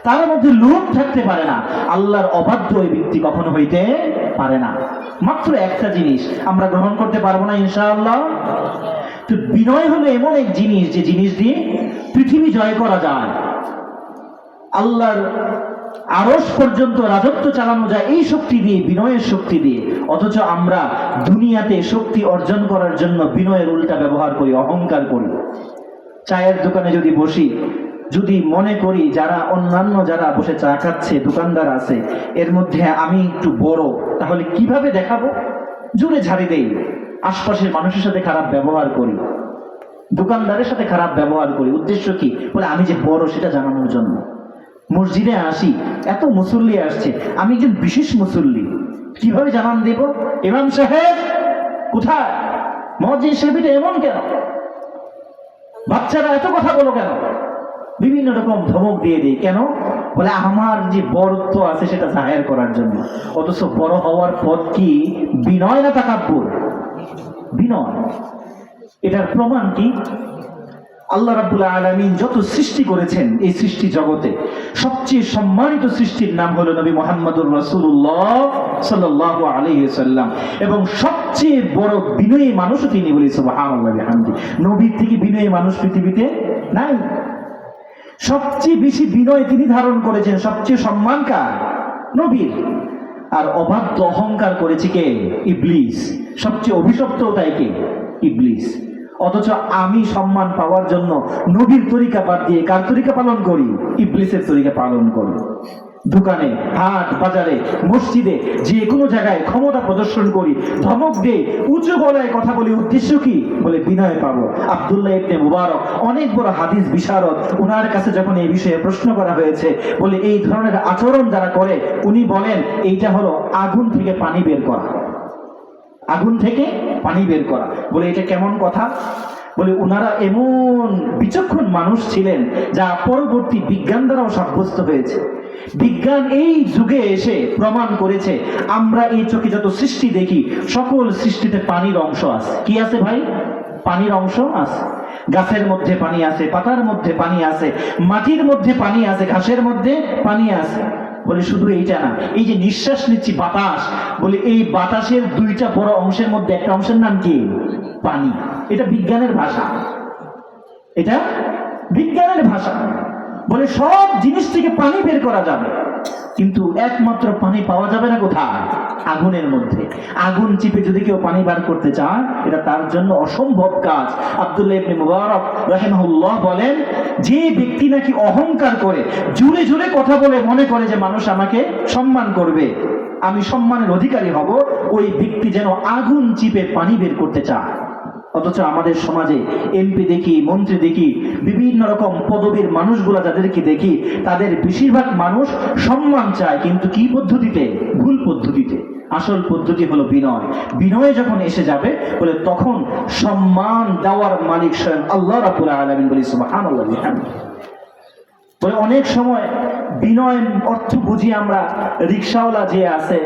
তার মধ্যে লোভ থাকতে পারে না। আল্লাহর অবাধ্য ওই ব্যক্তি কখনো হইতে পারে না। মাত্র একটা জিনিস আমরা গ্রহণ করতে পারবো না ইনশাআল্লাহ। তো বিনয় হলো এমন এক জিনিস যে জিনিস দিয়ে পৃথিবী জয় করা যায়, আল্লাহর আরশ পর্যন্ত রাজত্ব চালানো যায় এই শক্তি দিয়ে, বিনয়ের শক্তি দিয়ে। অথচ আমরা দুনিয়াতে শক্তি অর্জন করার জন্য বিনয়ের উল্টা ব্যবহার করি, অহংকার করি। চায়ের দোকানে যদি বসি, যদি মনে করি যারা অন্যান্য যারা বসে চা খাচ্ছে, দোকানদার আছে, এর মধ্যে আমি একটু বড়, তাহলে কিভাবে দেখাবো? জুড়ে ঝাড়ি দেই, আশপাশের মানুষের সাথে খারাপ ব্যবহার করি, দোকানদারের সাথে খারাপ ব্যবহার করি। উদ্দেশ্য কি? বলে আমি যে বড় সেটা জানানোর জন্য। মসজিদে আসি, এত মুসল্লি আসছে, আমি একজন বিশেষ মুসল্লি, কিভাবে জানান দেব? ইমাম সাহেব কোথায়? মুয়াজ্জিন সাহেব এমন কেন? বাচ্চারা এত কথা বলো কেন? বিভিন্ন রকম ধমক দিয়ে দিই। কেন? বলে আমার যে বড়ত্ব আছে সেটা জাহের করার জন্য। অথচ বড় হওয়ার পথ কি? বিনয় না তাকাব্বুর? বিনয়। এটার প্রমাণ কি? আল্লাহ রাব্বুল আলামিন যত সৃষ্টি করেছেন এই সৃষ্টি জগতে, সবচেয়ে সম্মানিত সৃষ্টির নাম হলো নবী মুহাম্মদুর রাসূলুল্লাহ সাল্লাল্লাহু আলাইহি ওয়াসাল্লাম, এবং সবচেয়ে বড় বিনয়ী মানুষও তিনি। বলি সুবহানাল্লাহি ওয়া বিহামদিহি। নবীর থেকে বিনয়ী মানুষ পৃথিবীতে নাই। সবচেয়ে বেশি বিনয় তিনি ধারণ করেছেন, সবচেয়ে সম্মান কার? নবীর। আর অবাধ্য অহংকার করেছে কে? ইবলিস। সবচেয়ে অভিশপ্ত তাই কে? ইবলিস। অথচ আমি সম্মান পাওয়ার জন্য নবীর তরিকা বাদ দিয়ে কার তরিকা পালন করি? ইবলিসের তরিকা পালন করি। দোকানে, হাট বাজারে, মসজিদে, যে কোনো জায়গায় ক্ষমতা প্রদর্শন করি, ধমক দিয়ে উঁচু গলায় কথা বলি। উদ্দেশ্য কি? বলে বিনয় পাবো। আব্দুল্লাহ ইবনে মুবারক অনেক বড় হাদিস বিশারদ, ওনার কাছে যখন এই বিষয়ে প্রশ্ন করা হয়েছে, বলে এই ধরনের আচরণ যারা করে, উনি বলেন এইটা হলো আগুন থেকে পানি বের করা। আগুন থেকে পানি বের করা। বলে এটা কেমন কথা? বলে ওনারা এমন বিচক্ষণ মানুষ ছিলেন যা পরবর্তী বিজ্ঞান দ্বারাও সাব্যস্ত হয়েছে। বিজ্ঞান এই যুগে এসে প্রমাণ করেছে আমরা এই চোখে যত সৃষ্টি দেখি সকল সৃষ্টিতে পানির অংশ আছে। কি আছে ভাই? পানির অংশ আছে। গাছের মধ্যে পানি আছে, পাতার মধ্যে পানি আছে, মাটির মধ্যে পানি আছে, ঘাসের মধ্যে পানি আছে। বলে শুধু এইটা না, এই যে নিঃশ্বাস নিচ্ছি বাতাস, বলে এই বাতাসের দুইটা বড় অংশের মধ্যে একটা অংশের নাম কি? পানি। এটা বিজ্ঞানের ভাষা, এটা বিজ্ঞানের ভাষা। বলে সব জিনিস থেকে পানি বের করা যাবে, কিন্তু একমাত্র পানি পাওয়া যাবে না কোথায়? আগুনের মধ্যে। আগুন চিপে যদি কেউ পানি বার করতে চায়, এটা তার জন্য অসম্ভব কাজ। আব্দুল্লাহ ইবনে মুবারক রাহিমাহুল্লাহ বলেন, যে ব্যক্তি নাকি অহংকার করে, জোরে জোরে কথা বলে, মনে করে যে মানুষ আমাকে সম্মান করবে, আমি সম্মানের অধিকারী হব, ওই ব্যক্তি যেন আগুন চিপে পানি বের করতে চায়। অথচ আমাদের সমাজে এমপি দেখি, মন্ত্রী দেখি, বিভিন্ন রকম পদবীর মানুষগুলা যাদেরকে দেখি, তাদের বেশিরভাগ মানুষ সম্মান চায়, কিন্তু কি পদ্ধতিতে? ভুল পদ্ধতিতে। আসল পদ্ধতি হলো বিনয়। বিনয় যখন এসে যাবে বলে তখন সম্মান দেওয়ার মালিক স্বয়ং আল্লাহ রাব্বুল আলামিন। বলি সুবহানাল্লাহ। বলে অনেক সময় বিনয় অর্থ বুঝি আমরা রিকশাওয়ালা যে আছে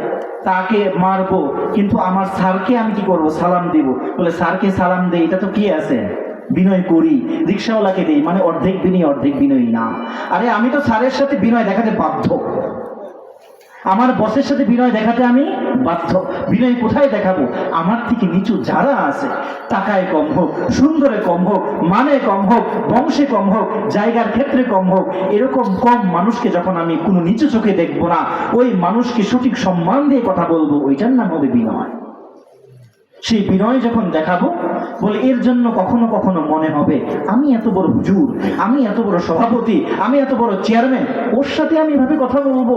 তাকে মারবো, কিন্তু আমার স্যারকে আমি কি করব? সালাম দিব। বলে স্যারকে সালাম দেই, এটা তো কি আছে? বিনয় করি। রিকশাওয়ালাকে দেই, মানে অর্ধেক বিনয় অর্ধেক বিনয় না। আরে আমি তো স্যারের সাথে বিনয় দেখাতে বাধ্য, আমার বসের সাথে বিনয় দেখাতে আমি বাধ্য। বিনয় কোথায় দেখাবো? আমার থেকে নিচু যারা আছে, টাকায় কম হোক, সুন্দরে কম হোক, মানে কম হোক, বংশে কম হোক, জায়গার ক্ষেত্রে কম হোক, এরকম কম মানুষকে যখন আমি কোনো নিচু চোখে দেখবো না, ওই মানুষকে সঠিক সম্মান দিয়ে কথা বলবো, ওইটার নাম হবে বিনয়। সেই বিনয় যখন দেখাবো, বলে এর জন্য কখনো কখনো মনে হবে আমি এত বড় হুজুর, আমি এত বড় সভাপতি, আমি এত বড় চেয়ারম্যান, ওর সাথে আমি এভাবে কথা বলবো?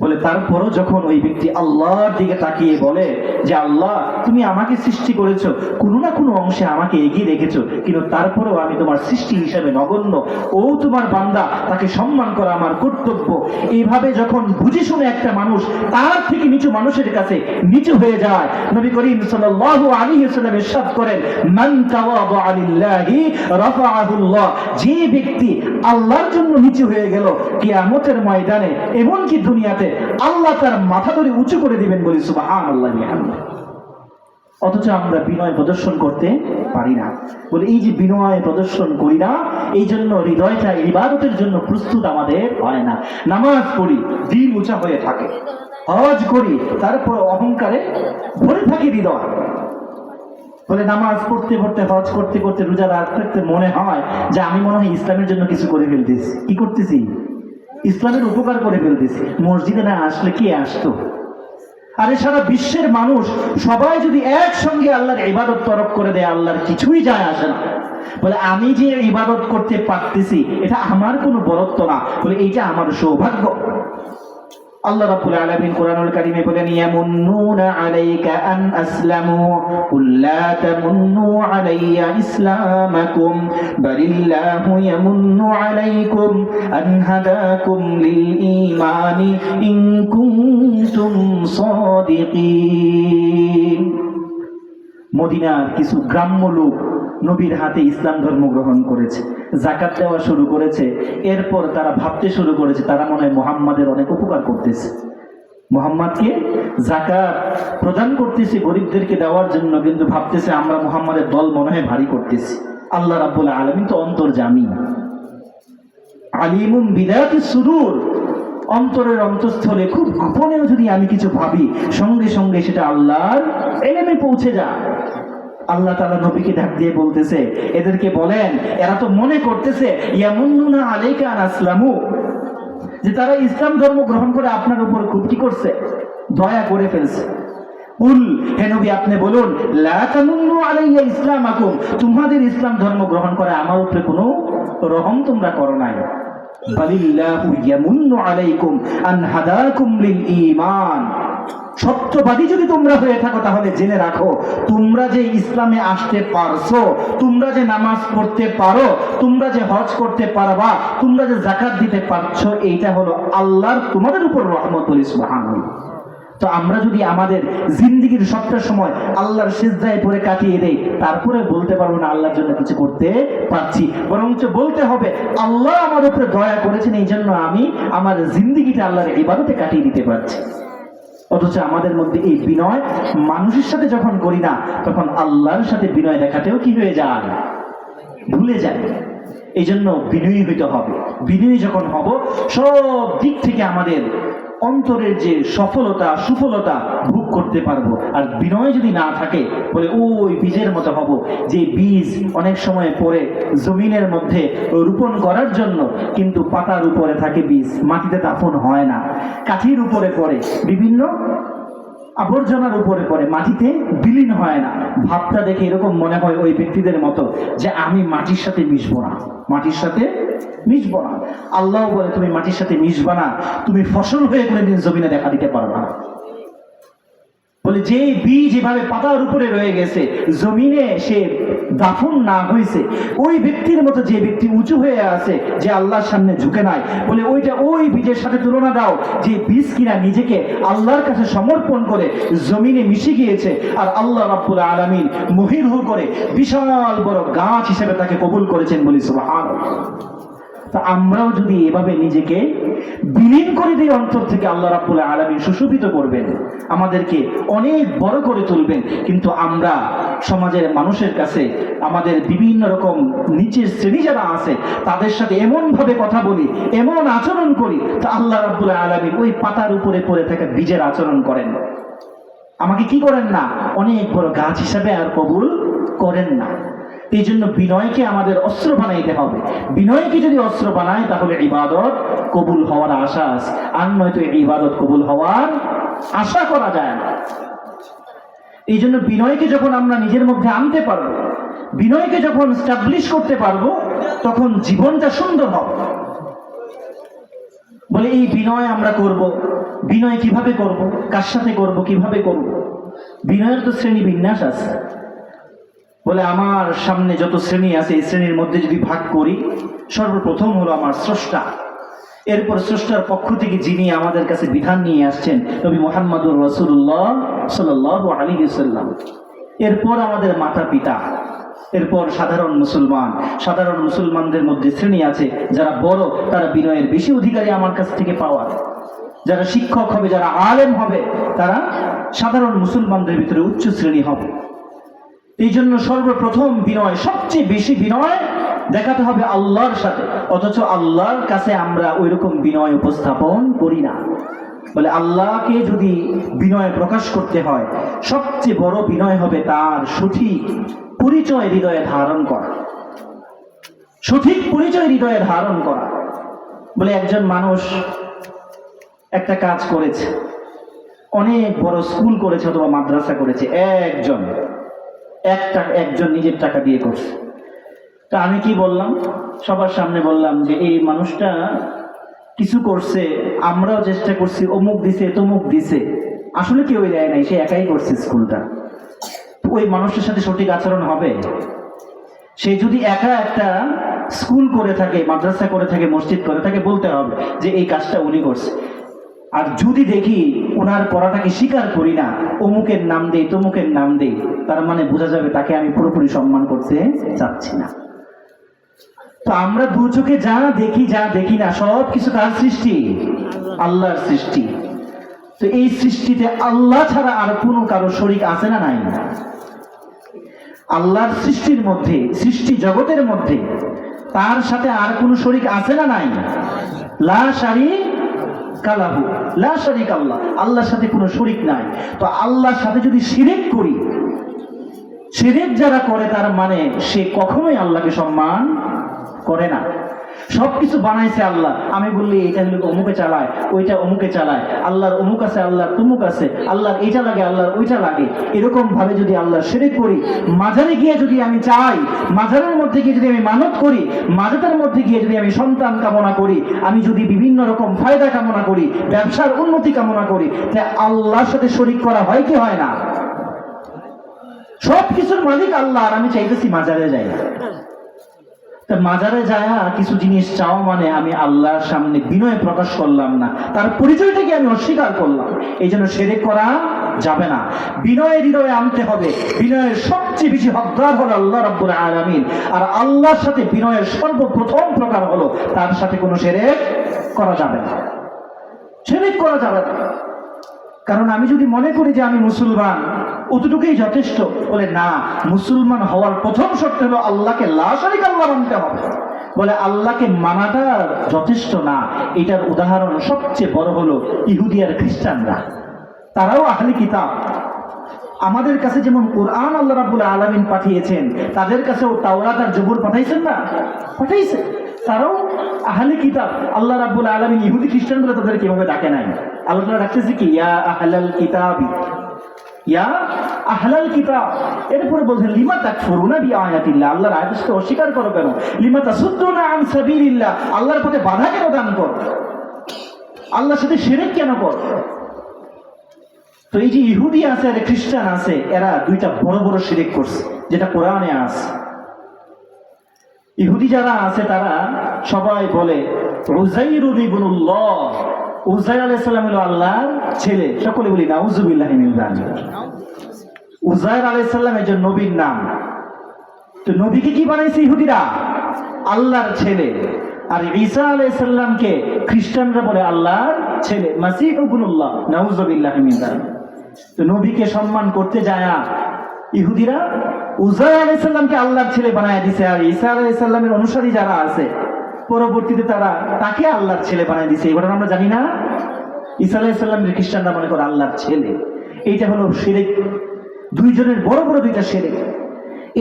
বলে তারপরও যখন ওই ব্যক্তি আল্লাহর দিকে তাকিয়ে বলে যে আল্লাহ তুমি আমাকে সৃষ্টি করেছো, কোনো না কোনো অংশে আমাকে এগিয়ে রেখেছো, কিন্তু তারপরেও আমি তোমার সৃষ্টি হিসাবে নগণ্য, ও তোমার বান্দা, তাকে সম্মান করা আমার কর্তব্য। এইভাবে যখন বুঝে শুনে একটা মানুষ তার থেকে নিচু মানুষের কাছে নিচু হয়ে যায়, নবী করিম সাল্লাল্লাহু আলাইহি ওয়াসাল্লাম ইরশাদ করেন, মান তাওয়াদা লিল্লাহি রাফাআহুল্লাহ। যে ব্যক্তি আল্লাহর জন্য নিচু হয়ে গেল, কিয়ামতের ময়দানে এমনকি দুনিয়াতে আল্লাহ তার মাথা ধরে উঁচু করে দিবেন। বলি সুবহানাল্লাহ। অথচ আমরা বিনয় প্রদর্শন করতে পারি না। বলে এই যে বিনয় প্রদর্শন করি না, এই জন্য হৃদয়টা ইবাদতের জন্য প্রস্তুত আমাদের হয় না। নামাজ পড়ি, দিল উঁচা হয়ে থাকে, হজ করি, তারপর অহংকারে ভরে থাকে হৃদয়। বলে নামাজ পড়তে পড়তে, হজ করতে করতে, রোজা রাখতে মনে হয় যে আমি মনে হয় ইসলামের জন্য কিছু করে ফেলতেছি। কি করতেছি? ইসলামের উপকার করে ফেলতেছি। মসজিদে না আসলে কে আসতো? আরে সারা বিশ্বের মানুষ সবাই যদি একসঙ্গে আল্লাহর ইবাদত তরক করে দেয়, আল্লাহর কিছুই যায় আসে না। বলে আমি যে ইবাদত করতে পারতেছি, এটা আমার কোনো বরত্ব না, বলে এইটা আমার সৌভাগ্য। আল্লাহ রাব্বুল আলামিন কোরআনুল কারীমে বলেন, ইয়ামুন্নুনা আলাইকা আন আসলামু কুল লা তামুন্নু আলাইয়া ইসলামাকুম বালিল্লাহু ইয়ামুন্নু আলাইকুম আন হাদাকুম লিল ঈমানি ইন কুনতুম সাদিকিন। মদিনার কিছু গ্রাম্য লোক নবীর হাতে ইসলাম ধর্ম গ্রহণ করেছে, যাকাত দেওয়া শুরু করেছে। এরপর তারা ভাবতে শুরু করেছে তারা মনে হয় মুহাম্মাদের অনেক উপকার করতেছে, মুহাম্মাদকে যাকাত প্রদান করতেছে গরিবদেরকে দেওয়ার জন্য, কিন্তু ভাবতেছে আমরা মুহাম্মাদের দল মনে হয় ভারী করতেছি। আল্লাহ রাব্বুল আলামিন তো অন্তর্যামী, আলিমুম বিদাতিস সুদূর। অন্তরের অন্তঃস্থলে খুব গোপনেও যদি আমি কিছু ভাবি, সঙ্গে সঙ্গে সেটা আল্লাহর ইলমে পৌঁছে যায়। আল্লাহ তাআলা নবীকে ডাক দিয়ে বলতেছে, এদেরকে বলেন, এরা তো মনে করতেছে ইয়ামুন্নুনা আলাইকা আন আসলামু, যে তারা ইসলাম ধর্ম গ্রহণ করে আপনার উপর খুব কি করছে? দয়া করে ফেলছে। কুল, হে নবী আপনি বলুন, লা তামুন্নু আলাইয়া ইসলামাকুম, তোমাদের ইসলাম ধর্ম গ্রহণ করে আমার উপরে কোনো রহম তোমরা করো নাই। বালিল্লাহু ইয়ামুন্নু আলাইকুম আন হাদাকুম লিল ঈমান। সত্যবাদী যদি তোমরা হয়ে থাকো তাহলে জেনে রাখো, তোমরা যে ইসলামে আসতে পারছো, তোমরা যে নামাজ পড়তে পারো, তোমরা যে হজ করতে পারবা, তোমরা যে যাকাত দিতে পারছো, এইটা হলো আল্লাহর তোমাদের উপর রহমত। বলি সুবহানাল্লাহ। তো আমরা যদি আমাদের জিন্দেগীর সবটা সময় আল্লাহর সিজদায় পড়ে কাটিয়ে দেই, তারপরে বলতে পারবো না আল্লাহর জন্য কিছু করতে পারছি, বরঞ্চ বলতে হবে আল্লাহ আমার উপরে দয়া করেছেন, এই জন্য আমি আমার জিন্দেগিটা আল্লাহর ইবাদতে কাটিয়ে দিতে পারছি। অথচ আমাদের মধ্যে এই বিনয় মানুষের সাথে যখন করি না, তখন আল্লাহর সাথে বিনয় দেখাতেও কি হয়ে যায়? ভুলে যায়। এই জন্য বিনয়ী হইতে হবে। বিনয়ী যখন হব, সব দিক থেকে আমাদের অন্তরের যে সফলতা সুফলতা ভোগ করতে পারবো। আর বিনয় যদি না থাকে, বলে ওই বীজের মতো হব, যে বীজ অনেক সময় পরে জমিনের মধ্যে রোপণ করার জন্য, কিন্তু পাতার উপরে থাকে বীজ, মাটিতে দাফন হয় না, কাঠির উপরে পড়ে, বিভিন্ন আবর্জনার উপরে পড়ে, মাটিতে বিলীন হয় না। ভাবটা দেখে এরকম মনে হয় ওই ব্যক্তিদের মতো যে আমি মাটির সাথে মিশবো না, মাটির সাথে মিশবো না। আল্লাহ বলে তুমি মাটির সাথে মিশবা না, তুমি ফসল হয়ে কোনোদিন জমিনে দেখা দিতে পারবা না। বলে যে বীজ এভাবে পাতার উপরে রয়ে গেছে, জমিনে সে দাফন না হয়েছে, ওই ব্যক্তির মতো যে ব্যক্তি উঁচু হয়ে আছে, যে আল্লাহর সামনে ঝুঁকে নাই, বলে ওইটা ওই বীজের সাথে তুলনা দাও যে বীজ কিনা নিজেকে আল্লাহর কাছে সমর্পণ করে জমিনে মিশে গিয়েছে, আর আল্লাহ রাব্বুল আলামিন মহিরুহ করে বিশাল বড় গাছ হিসেবে তাকে কবুল করেছেন, বলি সুবহানাল্লাহ। তা আমরাও যদি এভাবে নিজেকে বিলীন করে দিই অন্তর থেকে, আল্লাহ রাব্বুল আলামিন সুশোভিত করবেন, আমাদেরকে অনেক বড় করে তুলবেন। কিন্তু আমরা সমাজের মানুষের কাছে আমাদের বিভিন্ন রকম নিচের শ্রেণী যারা আছে তাদের সাথে এমন ভাবে কথা বলি, এমন আচরণ করি, তা আল্লাহ রাব্বুল আলামিন ওই পাতার উপরে পড়ে থাকা বীজের আচরণ করেন, আমাকে কি করেন না, অনেক বড় গাছ হিসাবে আর কবুল করেন না। এই জন্য বিনয়কে আমাদের অস্ত্র বানাইতে হবে। বিনয়কে যদি অস্ত্র বানায় তাহলে ইবাদত কবুল হওয়ার আশা আছে, আর নয়তো ইবাদত কবুল হওয়ার আশা করা যায় না। এই জন্য বিনয়কে যখন আমরা নিজের মধ্যে আনতে পারবো, বিনয়কে যখন স্টাবলিশ করতে পারবো, তখন জীবনটা সুন্দর হবে। বলে এই বিনয় আমরা করব, বিনয় কিভাবে করব, কার সাথে করব, কিভাবে করব? বিনয়ের তো শ্রেণী বিন্যাস আছে। বলে আমার সামনে যত শ্রেণী আছে এই শ্রেণীর মধ্যে যদি ভাগ করি, সর্বপ্রথম হলো আমার স্রষ্টা, এরপর স্রষ্টার পক্ষ থেকে যিনি আমাদের কাছে বিধান নিয়ে আসছেন নবী মুহাম্মদুর রাসূলুল্লাহ সাল্লাল্লাহু আলাইহি ওয়াসাল্লাম, এরপর আমাদের মাতা পিতা, এরপর সাধারণ মুসলমান। সাধারণ মুসলমানদের মধ্যে শ্রেণী আছে, যারা বড় তারা বিনয়ের বেশি অধিকারী আমার কাছ থেকে পাওয়ার, যারা শিক্ষক হবে, যারা আলেম হবে, তারা সাধারণ মুসলমানদের ভিতরে উচ্চ শ্রেণী হবে। এই জন্য সর্বপ্রথম বিনয়, সবচেয়ে বেশি বিনয় দেখাতে হবে আল্লাহর সাথে, অথচ আল্লাহর কাছে আমরা ওই রকম বিনয় উপস্থাপন করি না। বলে আল্লাহকে যদি বিনয় প্রকাশ করতে হয়, সবচেয়ে বড় বিনয় হবে তার সঠিক পরিচয় হৃদয়ে ধারণ করা, সঠিক পরিচয় হৃদয়ে ধারণ করা। বলে একজন মানুষ একটা কাজ করেছে, অনেক বড় স্কুল করেছে অথবা মাদ্রাসা করেছে, একজন নিজের টাকা দিয়ে করছে। তা আমি কি বললাম, সবার সামনে বললাম যে এই মানুষটা কিছু করছে, আমরাও চেষ্টা করছি, অমুক দিছে তমুক দিছে, আসলে কেউ দেয় নাই, সে একাই করছে স্কুলটা। ওই মানুষটার সাথে সঠিক আচরণ হবে? সে যদি একা একটা স্কুল করে থাকে, মাদ্রাসা করে থাকে, মসজিদ করে থাকে, বলতে হবে যে এই কাজটা উনি করছে। আর যদি দেখি ওনার করাটাকে স্বীকার করি না, অমুকের নাম দেই তমুকের নাম দেই, তার মানে বোঝা যাবে তাকে আমি পুরোপুরি সম্মান করতে চাচ্ছি না। তো আমরা দু চোখে যা দেখি না, সব কিছু কার সৃষ্টি? আল্লাহর সৃষ্টি। তো এই সৃষ্টিতে আল্লাহ ছাড়া আর কোনো কারো শরীক আছে না নাই? আল্লাহর সৃষ্টির মধ্যে, সৃষ্টি জগতের মধ্যে তার সাথে আর কোনো শরীক আছে না নাই? লা শারীকা লাহু, লা শারীকা আল্লাহ, আল্লাহর সাথে কোনো শরীক নাই। তো আল্লাহর সাথে যদি শিরক করি, শিরক যারা করে তার মানে সে কখনোই আল্লাহকে সম্মান করে না। সবকিছু বানাইছে আল্লাহ, আমি বললি এটা হলো অমুকে চালায়, ওইটা অমুকে চালায়, আল্লাহর অমুক আছে, আল্লাহর তমুক আছে, আল্লাহর এইটা লাগে, আল্লাহর ওইটা লাগে, এরকম ভাবে যদি আল্লাহ শিরক করি, মাজারে গিয়ে যদি আমি চাই, মাজারের মধ্যে গিয়ে যদি আমি মানত করি, মাজারের মধ্যে গিয়ে যদি আমি সন্তান কামনা করি, আমি যদি বিভিন্ন রকম ফায়দা কামনা করি, ব্যবসার উন্নতি কামনা করি, তাই আল্লাহর সাথে শরীক করা হয় কি হয় না? সব কিছুর মালিক আল্লাহ, আর আমি চাইতেছি মাজারে যাই। তা মাজারে যায় কিছু জিনিস চাও মানে আমি আল্লাহর সামনে বিনয় প্রকাশ করলাম না, তার পরিচয়টাকে আমি অস্বীকার করলাম। এই জন্য শিরক করা যাবে না, বিনয়ের হৃদয়ে আনতে হবে। বিনয়ের সবচেয়ে বেশি হকদার হলো আল্লাহ রাব্বুল আলামিন, আর আল্লাহর সাথে বিনয়ের সর্বপ্রথম প্রকার হলো তার সাথে কোনো শিরক করা যাবে না, শিরক করা যাবে না। কারণ আমি যদি মনে করি যে আমি মুসলমান, অতটুকুই যথেষ্ট, বলে না, মুসলমান হওয়ার প্রথম শর্ত হলো আল্লাহকে লা শারীকা আল্লাহ মানতে হবে। বলে আল্লাহকে মানাটা যথেষ্ট না। এটার উদাহরণ সবচেয়ে বড় হলো ইহুদি আর খ্রিস্টানরা, তারাও আহলে কিতাব। আমাদের কাছে যেমন কোরআন আল্লাহ রাব্বুল আলামিন পাঠিয়েছেন, তাদের কাছেও তাওরাত আর জবুর পাঠাইছেন না? পাঠাইছে। তারাও আহলে কিতাব। আল্লাহ রাব্বুল আলামিন ইহুদি খ্রিস্টানগুলো তাদের কিভাবে ডাকে নাই? আল্লাহ ডাকতেছে কি? ইয়া আহলাল কিতাবি, ইয়া আহলাল কিতাব। এরপরে বলছেন লিমা তাকফুরুনা বিআয়াতিল্লাহ, আল্লাহর আয়াতকে অস্বীকার করো কেন? লিমা তাসুদ্দুনা আন সাবিলিল্লাহ, আল্লাহর পথে বাধা কেন দান করো? আল্লাহর সাথে শিরক কেন করো? তো এই যে ইহুদি আছে আর খ্রিস্টান আছে, এরা দুইটা বড় বড় শিরক করছে, যেটা কোরআনে আছে। ইহুদি যারা আছে তারা সবাই বলে উযাইর ইবনুল্লাহ, উযাইর আলাইহিস সালাম হলো আল্লাহর ছেলে। সকলে বলি নাউযুবিল্লাহি মিন যালিক। উযাইর আলাইহিস সালাম একজন নবীর নাম। তো নবীকে কি বানাইছে ইহুদিরা? আল্লাহর ছেলে। আর ঈসা আলাইহিস সালামকে খ্রিস্টানরা বলে আল্লাহর ছেলে, মাসীহ ইবনুল্লাহ, নাউযুবিল্লাহি মিন যালিক। তো নবীকে সম্মান করতে যায় ইহুদিরা উযাইর আলাইহিস সালামকে আল্লাহর ছেলে বানায় দিছে, আর ঈসা আলাইহিস সালামের অনুসারী যারা আছে পরবর্তীতে তারা তাকে আল্লাহর ছেলে বানায় দিছে। এবার আমরা জানি না, ঈসা আলাইহিস সালামের খ্রিস্টানরা মনে করে আল্লাহর ছেলে। এইটা হলো শিরক, দুইজনের বড় বড় দুইটা শিরক।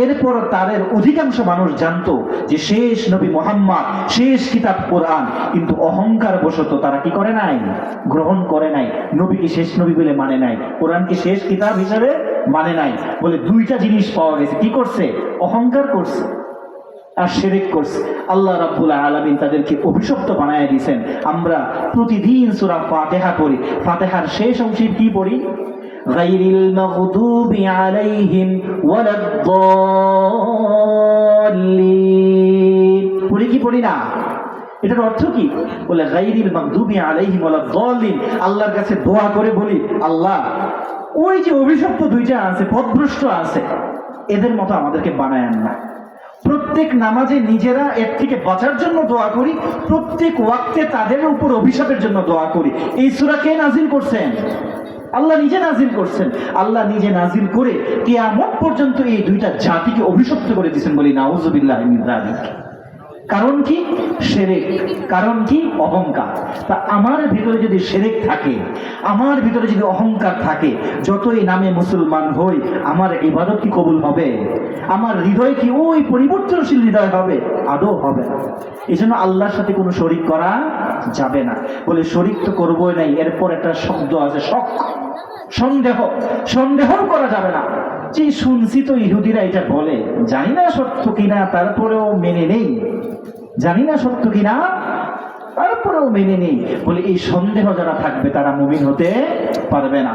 এরপর তাদের অধিকাংশ মানুষ জানতো যে শেষ নবী মুহাম্মদ, শেষ কিতাব কোরআন, কিন্তু অহংকার বশত তারা কি করে নাই, গ্রহণ করে নাই। নবীকে শেষ নবী বলে মানে নাই, কোরআনকে শেষ কিতাব হিসেবে মানে নাই। বলে দুইটা জিনিস পাওয়া গেছে, কি করছে? অহংকার করছে আর শিরক করছে। আল্লাহ রাব্বুল আলামিন তাদেরকে অভিশপ্ত বানায় দিয়েছেন। আমরা প্রতিদিন সূরা ফাতিহা পড়ি, ফাতিহার শেষ অংশে কি পড়ি? গায়রিল মাগদুবি আলাইহিম ওয়ালাদ-দাল্লিন পড়ি কি পড়ি না? এটার অর্থ কি? বলে গায়রিল মাগদুবি আলাইহিম ওয়ালাদ-দাল্লিন, আল্লাহর কাছে দোয়া করে বলি, আল্লাহ ওই যে অভিশপ্ত দুইটা আছে, পথভ্রষ্ট আছে, এদের মতো আমাদেরকে বানায়েন না। প্রত্যেক নামাজে নিজেরা এর থেকে বাঁচার জন্য দোয়া করি, প্রত্যেক ওয়াক্তে তাদের উপর অভিশাপের জন্য দোয়া করি। এই সূরা কে নাজিল করছেন? আল্লাহ নিজে নাজিল করছেন। আল্লাহ নিজে নাজিল করে কিয়ামত পর্যন্ত এই দুইটা জাতিকে অভিশপ্ত করে দিয়েছেন। বলি নাউযুবিল্লাহি মিন যালিক। কারণ কি? শিরক। কারণ কি? অহংকার। তা আমার ভিতরে যদি শিরক থাকে, আমার ভিতরে যদি অহংকার থাকে, যতই নামে মুসলমান হই, আমার ইবাদত কি কবুল হবে? আমার হৃদয় কি ওই পরিবর্তনশীল হৃদয় হবে? আদৌ হবে না। এই জন্য আল্লাহর সাথে কোনো শরিক করা যাবে না। বলে শরিক তো করবোই নাই, এরপর একটা শব্দ আছে শক, সন্দেহ। সন্দেহও করা যাবে না। যে শুনছি তো ইহুদিরা এটা বলে, জানি না সত্য কিনা, তারপরেও মেনে নেই। জানি না সত্য কিনা, তারপরেও মেনে নেই। বলে এই সন্দেহ যারা থাকবে তারা মুমিন হতে পারবে না।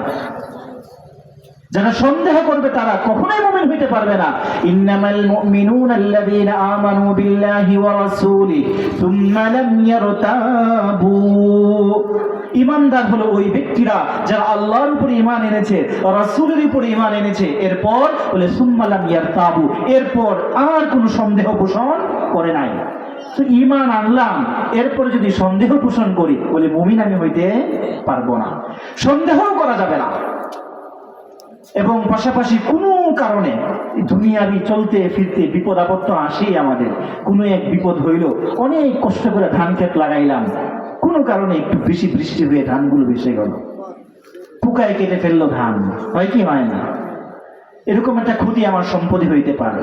যারা সন্দেহ করবে তারা কখনোই মুমিন হতে পারবে না। ইন্নামাল মুমিনুনা আল্লাযীনা আমানু বিল্লাহি ওয়া রাসূলিহি সুম্মা লাম ইয়ারতাবু। ঈমানদার হলো ওই ব্যক্তিরা যারা আল্লাহর উপর ঈমান এনেছে, রাসূলের উপর ঈমান এনেছে, এরপর বলে সুম্মা লাম ইয়ারতাবু, এরপর আর কোনো সন্দেহ পোষণ করে নাই। তো ঈমান আনলাম, এরপর যদি সন্দেহ পোষণ করি, বলে মুমিন আমি হইতে পারবো না। সন্দেহও করা যাবে না। এবং পাশাপাশি কোনো কারণে দুনিয়াবি চলতে ফিরতে বিপদ আপদ তো আসেই আমাদের। কোনো এক বিপদ হইল, অনেক কষ্ট করে ধান ক্ষেত লাগাইলাম, কোনো কারণে একটু বেশি বৃষ্টি হয়ে ধানগুলো ভেসে গেল, পোকায় কেটে ফেললো ধান, হয় কি হয় না? এরকম একটা ক্ষতি আমার সম্পত্তি হইতে পারে।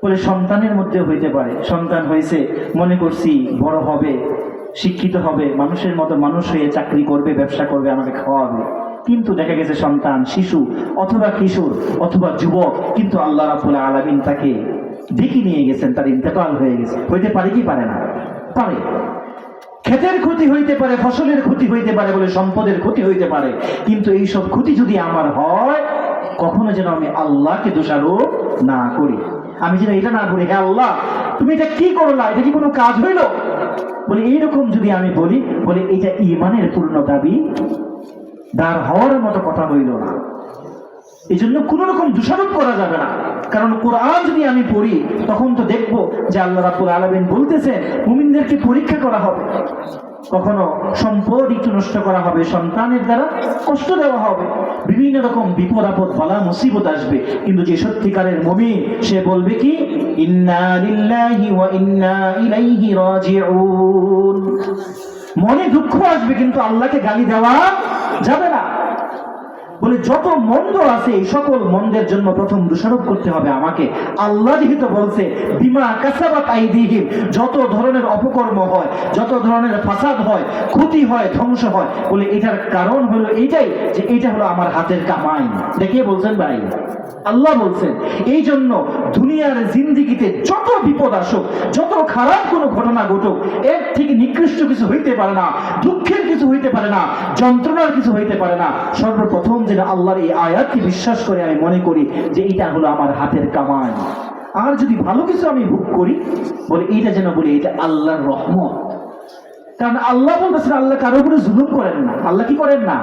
বলে সন্তানের মধ্যে হইতে পারে। সন্তান হয়েছে, মনে করছি বড় হবে, শিক্ষিত হবে, মানুষের মতো মানুষ হয়ে চাকরি করবে, ব্যবসা করবে, আমাকে খাওয়াবে। কিন্তু দেখা গেছে সন্তান শিশু অথবা কিশোর অথবা যুবক, কিন্তু আল্লাহ রাব্বুল আলামিন তাকে ডেকে নিয়ে গেছেন, তার ইন্তেকাল হয়ে গেছে। হইতে পারে কি পারে না? পারে। ক্ষেতের ক্ষতি হইতে পারে, ফসলের ক্ষতি হইতে পারে, বলে সম্পদের ক্ষতি হইতে পারে। কিন্তু এই সব ক্ষতি যদি আমার হয়, কখনো যেন আমি আল্লাহকে দোষারোপ না করি। আমি যেন এটা না বলি, হে আল্লাহ তুমি এটা কি করলা, এটা কি কোনো কাজ হইল? বলে এইরকম যদি আমি বলি, বলে এটা ঈমানের পূর্ণ দাবি দাঁড় হওয়ার মতো কথা হইল না। এই জন্য কোন রকম দোষারোপ করা যাবে না। কারণ কোরআন যদি আমি পড়ি, তখন তো দেখবো যে আল্লাহ রাব্বুল আলামিন বলতেছেন মুমিনদেরকে পরীক্ষা করা হবে। কখনো সম্পদ একটু নষ্ট করা হবে, সন্তানের দ্বারা কষ্ট দেওয়া হবে, বিভিন্ন রকম বিপদ আপদ বালা মুসিবত আসবে। কিন্তু যে সত্যিকারের মুমিন, সে বলবে কি, ইন্না লিল্লাহি ওয়া ইন্না ইলাইহি রাজিউন। মনে দুঃখ আসবে, কিন্তু আল্লাহকে গালি দেওয়া যাবে না। বলে যত মন্দ আছে, এই সকল মন্দের জন্য প্রথম দোষারোপ করতে হবে আমাকে। আল্লাহ যেহেতু বলছে বিমা কাসাবাত আইদিহিম, যত ধরনের অপকর্ম হয়, যত ধরনের ফাসাদ হয়, ক্ষতি হয়, ধ্বংস হয়, বলে এটার কারণ হলো এইটাই, যে এটা হলো আমার হাতের কামাই। দেখে বলছেন ভাই, আল্লাহ বলছেন। এই জন্য দুনিয়ার জিন্দিগিতে যত বিপদ আসুক, যত খারাপ কোনো ঘটনা ঘটুক, এর থেকে নিকৃষ্ট কিছু হইতে পারে না, দুঃখের কিছু কিছু হইতে পারে না, যন্ত্রণার কিছু হইতে পারে না। সর্বপ্রথম যেন আল্লাহর এই আয়াতকে বিশ্বাস করে আমি মনে করি যে এটা হলো আমার হাতের কামাই। আর যদি ভালো কিছু আমি ভোগ করি, বলে এইটা যেন বলি এটা আল্লাহর রহমত। কারণ আল্লাহ বলতেছেন আল্লাহ কারো উপরে জুলুম করেন না। আল্লাহ কি করেন না?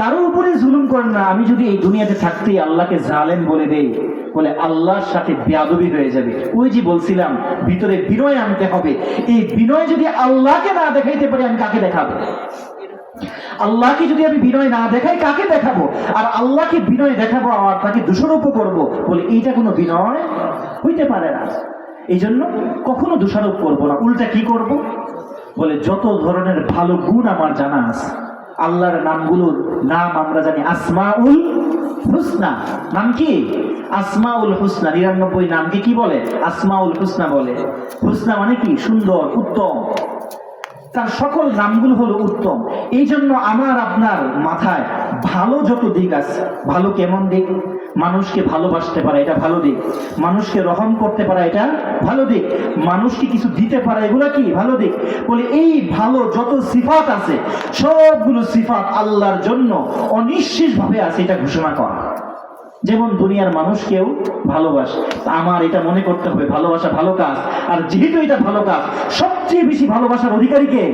কারো উপরে জুলুম করেন না। আমি যদি এই দুনিয়াতে থাকতেই আল্লাহকে জালেম বলে দেই, বলে আল্লাহর সাথে বেয়াদবি হয়ে যাবে। ওই যে বলছিলাম ভিতরে বিনয় আনতে হবে। এই বিনয় যদি আল্লাহকে না দেখাইতে পারি, আমি কাকে দেখাবো? আল্লাহকে যদি আমি বিনয় না দেখাই, কাকে দেখাবো? আর আল্লাহকে বিনয় দেখাবো আর তাকে দোষারোপ করবো, বলে এইটা কোনো বিনয় হইতে পারে না। এই জন্য কখনো দোষারোপ করবো না, উল্টা কি করব? বলে যত ধরনের ভালো গুণ আমার জানা আছে, আল্লাহর নামগুলোর নাম আমরা জানি আসমাউল হুসনা। নাম কি? আসমাউল হুসনা। 99 নামকে কি বলে? আসমাউল হুসনা বলে। হুসনা মানে কি? সুন্দর, উত্তম। তার সকল নামগুলো হলো উত্তম। এই জন্য আমার আপনার মাথায় ভালো যত দিক আছে, ভালো কেমন দিক? মানুষকে ভালোবাসতে পারা, এটা ভালো দিক। মানুষকে রহম করতে পারা, এটা ভালো দিক। মানুষকে কিছু দিতে পারা, এগুলা কি? ভালো দিক। বলে এই ভালো যত সিফাত আছে, সবগুলো সিফাত আল্লাহর জন্য অনিঃশেষভাবে আছে, এটা ঘোষণা করা। যেমন দুনিয়ার মানুষকেও ভালোবাসে, আমার এটা মনে করতে হবে ভালোবাসা ভালো কাজ। আর যেহেতু এটা ভালো কাজ, সবচেয়ে বেশি ভালোবাসার অধিকারী কে?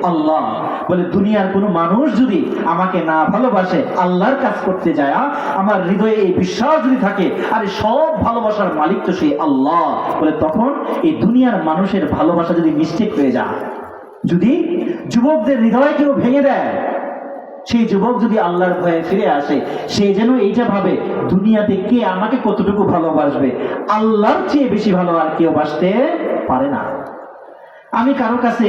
আল্লাহ। বলে দুনিয়ার কোনো মানুষ যদি আমাকে না ভালোবাসে, আল্লাহর কাজ করতে যায়, আমার হৃদয়ে এই বিশ্বাস যদি থাকে, আরে সব ভালোবাসার মালিক তো সেই আল্লাহ, বলে তখন এই দুনিয়ার মানুষের ভালোবাসা যদি মিস্টেক হয়ে যায়, যদি যুবকদের হৃদয় কেউ ভেঙে দেয়, সেই যুবক যদি আল্লাহর ভয়ে ফিরে আসে, সে যেন এইটা ভাবে দুনিয়াতে কে আমাকে কতটুকু ভালোবাসবে, আল্লাহর চেয়ে বেশি ভালো আর কেউ বাসতে পারে না। আমি কারো কাছে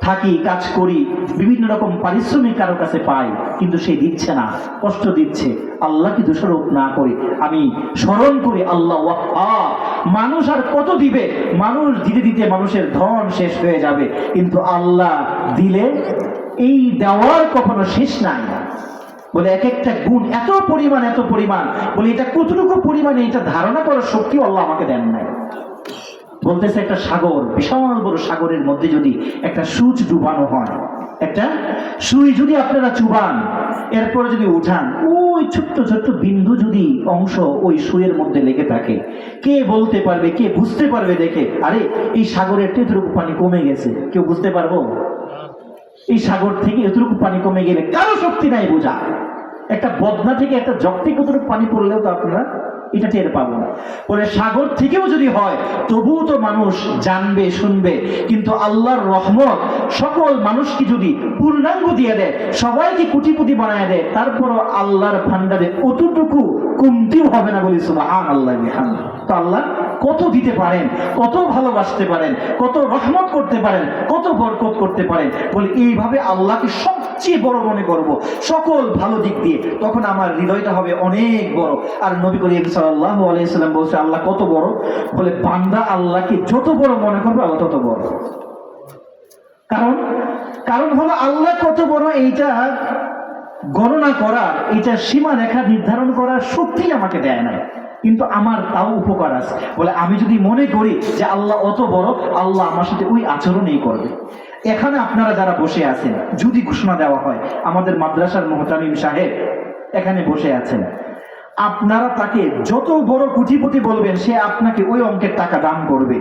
থাকি, কাজ করি, বিভিন্ন রকম পারিশ্রমিক কারো কাছে পাই, কিন্তু সে দিচ্ছে না, কষ্ট দিচ্ছে, আল্লাহকে দোষারোপ না করি, আমি স্মরণ করি আল্লাহ ওয়াহ্হাব। মানুষ আর কত দিবে? মানুষ দিতে দিতে মানুষের ধন শেষ হয়ে যাবে, কিন্তু আল্লাহ দিলে এই দেওয়ার কখনো শেষ নাই। বলে এক একটা গুণ এত পরিমাণ, এত পরিমাণ, বলে এটা কতটুকু পরিমাণে এটা ধারণা করার শক্তি আল্লাহ আমাকে দেন নাই। বলতেছে একটা সাগর, বিশাল বড় সাগরের মধ্যে যদি একটা সূচ ডুবানো হয়, একটা সুই যদি আপনারা চুবান, এরপরে যদি উঠান, ওই ছোট্ট ছোট্ট বিন্দু যদি অংশ ওই সুইয়ের মধ্যে লেগে থাকে, কে বলতে পারবে, কে বুঝতে পারবে? দেখে আরে এই সাগরের এতটুকু পানি কমে গেছে, কেউ বুঝতে পারবো? এই সাগর থেকে এতটুকু পানি কমে গেলে কারো শক্তি নাই বোঝা। একটা বদনা থেকে একটা জগ থেকে কতটুকু পানি পড়লেও তো আপনারা এটা টের পাবো না। বলে সাগর থেকেও যদি হয়, তবুও তো মানুষ জানবে, শুনবে। কিন্তু আল্লাহর রহমত সকল মানুষকে যদি পূর্ণাঙ্গ দিয়ে দেয়, সবাইকে কোটিপতি বানায় দেয়, তারপরও আল্লাহর ভান্ডারে অতটুকু কমতিও হবে না। বলি সুবহানাল্লাহ। তো আল্লাহ কত দিতে পারেন, কত ভালোবাসতে পারেন, কত রহমত করতে পারেন, কত বরকত করতে পারেন। বলে এইভাবে আল্লাহকে সবচেয়ে বড় মনে করব সকল ভালো দিক দিয়ে, তখন আমার হৃদয়টা হবে অনেক বড়। আর নবী করিম সাল্লাল্লাহু আলাইহি সাল্লাম বলছে আল্লাহ কত বড়? বলে বান্দা আল্লাহকে যত বড় মনে করবে, আল্লাহ তত বড়। কারণ হলো আল্লাহ কত বড় এইটা গণনা করার, এইটা সীমা রেখা নির্ধারণ করার শক্তি আমাকে দেয় না, কিন্তু আমার তাও উপকার আছে। বলে আমি যদি মনে করি যে আল্লাহ অত বড়, আল্লাহ আমার সাথে ওই আচরণই করবে। এখানে আপনারা যারা বসে আছেন, যদি ঘোষণা দেওয়া হয় আমাদের মাদ্রাসার মুহতামিম সাহেব এখানে বসে আছেন, আপনারা তাকে যত বড় কোটিপতি বলবেন, সে আপনাকে ওই অঙ্কের টাকা দান করবে।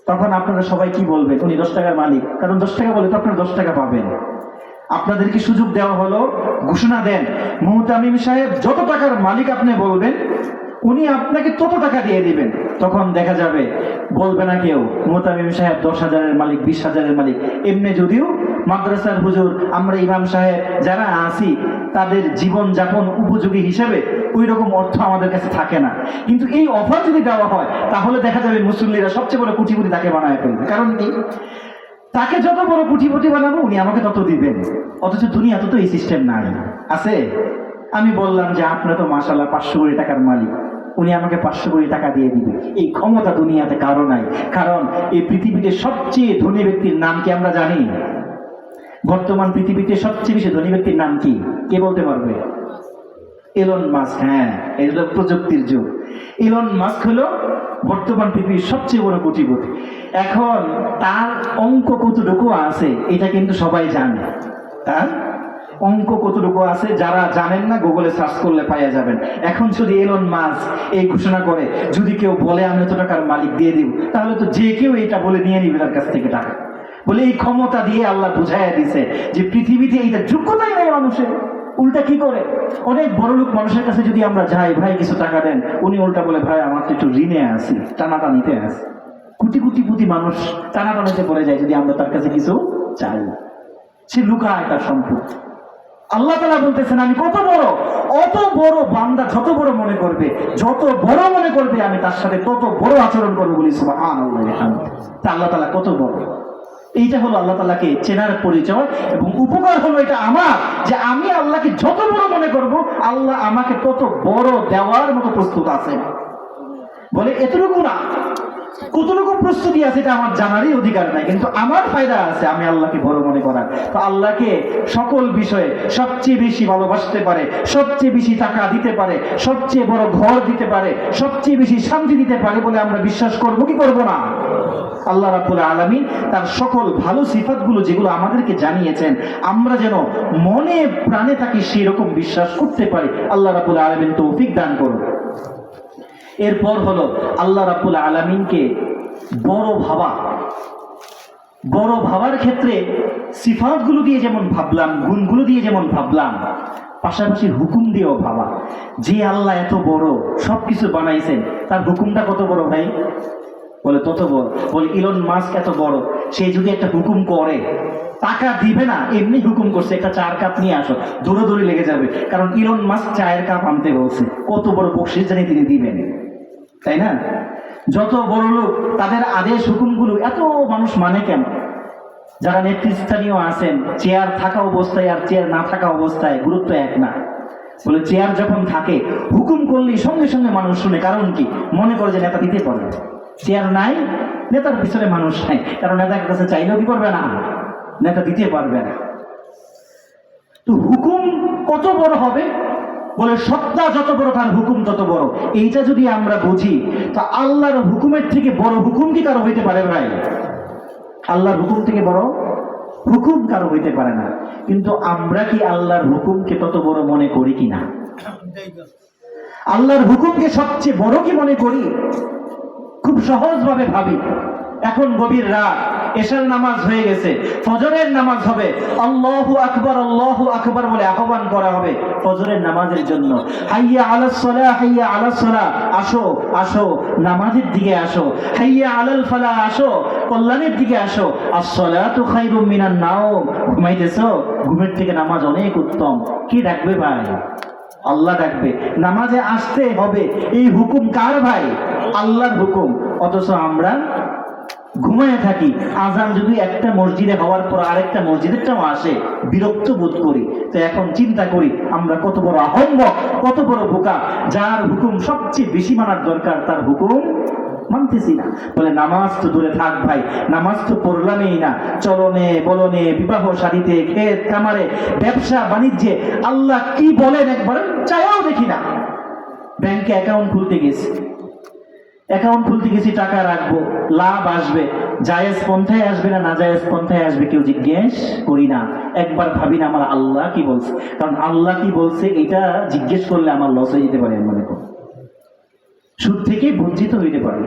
তখন আপনারা সবাই কি বলবেন? উনি 10 টাকার মালিক, কারণ 10 টাকা বলে তো আপনারা 10 টাকা পাবেন। আপনাদেরকে সুযোগ দেওয়া হলো, ঘোষণা দেন মুহতামিম সাহেব যত টাকার মালিক আপনি বলবেন, উনি আপনাকে তত টাকা দিয়ে দিবেন। তখন দেখা যাবে বলবে না কেউ মুহতামিম সাহেব 10,000-এর মালিক, 20,000-এর মালিক। এমনি যদিও মাদ্রাসার হুজুর, আমরা ইমাম সাহেব যারা আছি, তাদের জীবন যাপন উপযোগী হিসেবে ওই রকম অর্থ আমাদের কাছে থাকে না, কিন্তু এই অফার যদি দেওয়া হয়, তাহলে দেখা যাবে মুসল্লিরা সবচেয়ে বড় কোটিপতি তাকে বানায় ফেলবে। কারণ কি? তাকে যত বড় কোটিপতি বানাবো, উনি আমাকে তত দিবেন। অথচ দুনিয়াতে তো এই সিস্টেম নাই, আছে? আমি বললাম যে আপনার তো মাশাআল্লাহ 500 কোটি টাকার মালিক, উনি আমাকে 500 কোটি টাকা দিয়ে দিবে, এই ক্ষমতা দুনিয়াতে কারো নাই। কারণ এই পৃথিবীতে সবচেয়ে ধনী ব্যক্তির নাম কি আমরা জানি? বর্তমান পৃথিবীতে সবচেয়ে বেশি ধনী ব্যক্তির নাম কি? কে বলতে পারবে? Elon Musk. হ্যাঁ, এটা প্রযুক্তির যুগ। এলন মাস্ক হলো বর্তমান পৃথিবীর সবচেয়ে বড় কোটিপতি। এখন তার অঙ্ক কতটুকু আছে এটা কিন্তু সবাই জানে। হ্যাঁ, অঙ্ক কতটুকু আছে যারা জানেন না গুগলে সার্চ করলে পাওয়া যাবেন। এখন যদি এলন মাস্ক এই ঘোষণা করে, যদি কেউ বলে আমি এত টাকার মালিক দিয়ে দিব, তাহলে তো যে কেউ এটা বলে নিয়ে নিবে তার কাছ থেকে টাকা। বলে এই ক্ষমতা দিয়ে আল্লাহ বুঝাইয়া দিছে যে পৃথিবীতে এইটা যোগ্যতাই নাই মানুষের। উল্টা কি করে, অনেক বড় লোক মানুষের কাছে যদি আমরা যাই, ভাই কিছু টাকা দেন, উনি উল্টা বলে ভাই আমার তো একটু ঋণে আছি, টানাটানিতে আছে। কোটি কোটি কোটি মানুষ টানাটানিতে পড়ে যায় যদি আমরা তার কাছে কিছু চাই। সে লুকায় তার সম্পদ। আল্লাহ তাআলা বলতেছেন আমি কত বড়, অত বড় বান্দা যত বড় মনে করবে, যত বড় মনে করবে আমি তার সাথে তত বড় আচরণ করবো বলি সুবহানাল্লাহ। তা আল্লাহ তাআলা কত বড়, এইটা হলো আল্লাহ তাআলাকে চেনার পরিচয়। এবং উপকার হলো এটা আমার, যে আমি আল্লাহকে যত বড় মনে করব, আল্লাহ আমাকে তত বড় দেওয়ার মতো প্রস্তুত আছে। বলে এতটুকু না, কতটুকু প্রস্তুতি আছে এটা আমার জানারই অধিকার নাই, কিন্তু আমার ফায়দা আছে আমি আল্লাহকে বড় মনে করার। তো আল্লাহকে সকল বিষয়ে সবচেয়ে বেশি ভালোবাসতে পারে, সবচেয়ে বেশি টাকা দিতে পারে, সবচেয়ে বড় ঘর দিতে পারে, সবচেয়ে বেশি শান্তি দিতে পারে বলে আমরা বিশ্বাস করব কি করব না? আল্লাহ রাব্বুল আলামিন তার সকল ভালো সিফাতগুলো যেগুলো আমাদেরকে জানিয়েছেন, আমরা যেন মনে প্রাণে তাকে সেই রকম বিশ্বাস করতে পারি। আল্লাহ রাব্বুল আলামিন তৌফিক দান করুন। এরপর হলো আল্লাহ রাব্বুল আলামিনকে বড় ভাবা। বড় ভাবার ক্ষেত্রে সিফাতগুলো দিয়ে যেমন ভাবলাম, গুণগুলো দিয়ে যেমন ভাবলাম, পাশাপাশি হুকুম দিয়েও ভাবা। যে আল্লাহ এত বড়, সবকিছু বানাইছেন, তার হুকুমটা কত বড় ভাই? বলে তত বড়। বলে ইলন মাস্ক এত বড়, সে যদি একটা হুকুম করে, টাকা দিবে না, এমনি হুকুম করছে একটা চায়ের কাপ নিয়ে আসো, দৌড়াদৌড়ি লেগে যাবে, কারণ ইলন মাস্ক চায়ের কাপ আনতে বলছে। কত বড় বকশিশ জানি তিনি দিবেন, তাই না? যত বড় লোক তাদের আদেশ হুকুমগুলো এত মানুষ মানে কেন? যারা নেতৃস্থানীয় আছেন, চেয়ার থাকা অবস্থায় আর চেয়ার না থাকা অবস্থায় গুরুত্ব এক না। বলে চেয়ার যখন থাকে, হুকুম করলেই সঙ্গে সঙ্গে মানুষ শুনে। কারণ কি? মনে করে যে নেতা দিতে পারবে। চেয়ার নাই, নেতার পিছনে মানুষ নাই, কারণ নেতার কাছে চাইলেও কি করবে না, নেতা দিতে পারবে না। তো হুকুম কত বড় হবে? বলে সত্তা যত বড় তার হুকুম তত বড়। এইটা যদি আমরা বুঝি, তো আল্লাহর হুকুমের থেকে বড় হুকুম কি কারো হইতে পারে ভাই? আল্লাহর হুকুম থেকে বড় হুকুম কারো হইতে পারে না। কিন্তু আমরা কি আল্লাহর হুকুমকে তত বড় মনে করি কিনা? আল্লাহর হুকুমকে সবচেয়ে বড় কি মনে করি? খুব সহজভাবে ভাবি। এখন গভীর রাত, এশার নামাজ হয়ে গেছে, ফজরের নামাজ হবে, আল্লাহু আকবার বলে আহ্বান করা হবে ফজরের নামাজের জন্য। হাইয়া আলাস সালাহ, হাইয়া আলাস সালাহ, আসো আসো নামাজের দিকে আসো। হাইয়া আলাল ফালাহ, আসো কল্যাণের দিকে আসো। আস-সালাতু খায়রুম মিনান নাওম, ঘুমাইতেছো, ঘুমের থেকে নামাজ অনেক উত্তম। কি ডাকবে ভাই? আল্লাহ ডাকবে। নামাজে আসতে হবে, এই হুকুম কার ভাই? আল্লাহর হুকুম। অথচ আমরা ঘুমায় থাকি। আজান যদি একটা মসজিদে হওয়ার পর আরেকটা মসজিদেরটাও আসে, বিরক্ত বোধ করি। তো এখন চিন্তা করি আমরা কত বড় আহম্মক, কত বড় বোকা, যার হুকুম সবচেয়ে বেশি মানার দরকার তার হুকুম মানতেছি না। বলে নামাজ তো দূরে থাক ভাই, নামাজ তো পড়লামই না, চলনে বলনে, বিবাহ শাদীতে, ক্ষেত খামারে, ব্যবসা বাণিজ্যে আল্লাহ কি বলেন একবার চাইও দেখি না। ব্যাংকে অ্যাকাউন্ট খুলতে গেছি, টাকা রাখবো, লাভ আসবে, জায়েজ পন্থায় আসবে না নাজায়েজ পন্থায় আসবে কেউ জিজ্ঞেস করি না। একবার ভাবি না আমার আল্লাহ কি বলছে, কারণ আল্লাহ কি বলছে এটা জিজ্ঞেস করলে আমার লস হয়ে যেতে পারে। মনে করো সুদ থেকে বঞ্চিত হইতে পারে।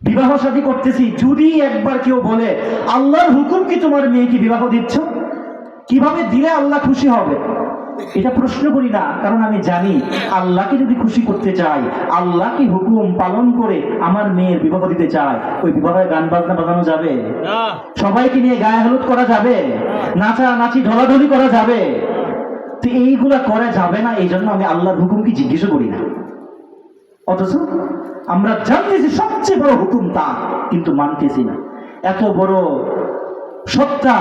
বিবাহ শাদী করতেছি, যদি একবার কেউ বলে আল্লাহর হুকুম কি তোমার মেয়েকে বিবাহ দিচ্ছ, কিভাবে দিলে আল্লাহ খুশি হবে, এটা প্রশ্ন করি না। কারণ আমি জানি আল্লাহকে যদি খুশি করতে চাই, আল্লাহকে হুকুম পালন করে আমার মেয়ের বিবাহ দিতে চাই, ওই বিবাহে গান বাজনা বাজানো যাবে? সবাইকে নিয়ে গায়ে হলুদ করা যাবে? নাচা নাচি ঢলাঢলি করা যাবে? তো এইগুলা করা যাবে না, এই জন্য আমি আল্লাহর হুকুম কি জিজ্ঞেস করি না। অথচ আমরা জানতেছি সবচেয়ে বড় হুকুম তা, কিন্তু মানতেছি না। এত বড় সত্তা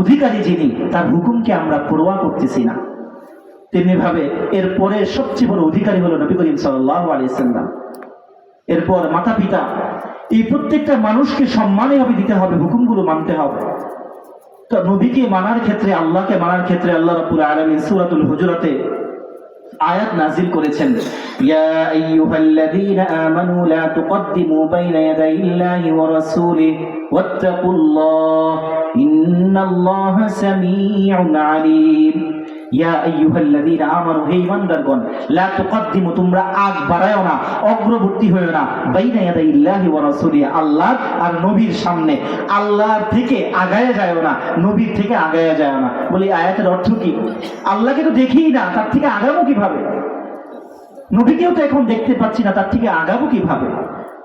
অধিকারী যিনি, তার হুকুমকে আমরা পরোয়া করতেছি না। তেমনি ভাবে এরপরে সবচেয়ে বড় অধিকারী হলো নবী করিম সাল্লাল্লাহু আলাইহি সাল্লাম। এরপর মাতা পিতা, এই প্রত্যেকটা মানুষকে সম্মানে হবে দিতে হবে, হুকুমগুলো মানতে হবে। তো নবীকে মানার ক্ষেত্রে, আল্লাহকে মানার ক্ষেত্রে আল্লাহ রাব্বুল আলামিন সূরাতুল হুজুরাতে আয়াত নাজিল করেছেন, ইয়া আইয়ুহাল্লাযীনা আমানু লা তুকদ্দিমু বাইনা ইয়াদাইল্লাহি ওয়া রাসূলিহি ওয়াত্তাকুল্লাহ ইন্নাল্লাহা সামিউন আলীম। ইয়া আইয়ুহাল্লাযীনা আমানু, হে ঈমানদারগণ, লা তুকদ্দিমু, তোমরা আগ বাড়ায়ও না, অগ্রবর্তী হয়ো না, বাইনা ইয়াদাইল্লাহি ওয়া রাসূলিহি, আল্লাহ আর নবীর সামনে। আল্লাহর থেকে আগায়া যায়ও না, নবীর থেকে আগায়া যায়ও না। বলি আয়াতের অর্থ কি? আল্লাহকে তো দেখিই না, তার থেকে আগাবো কিভাবে? নবীকেও তো এখন দেখতে পাচ্ছি না, তার থেকে আগাবো কিভাবে?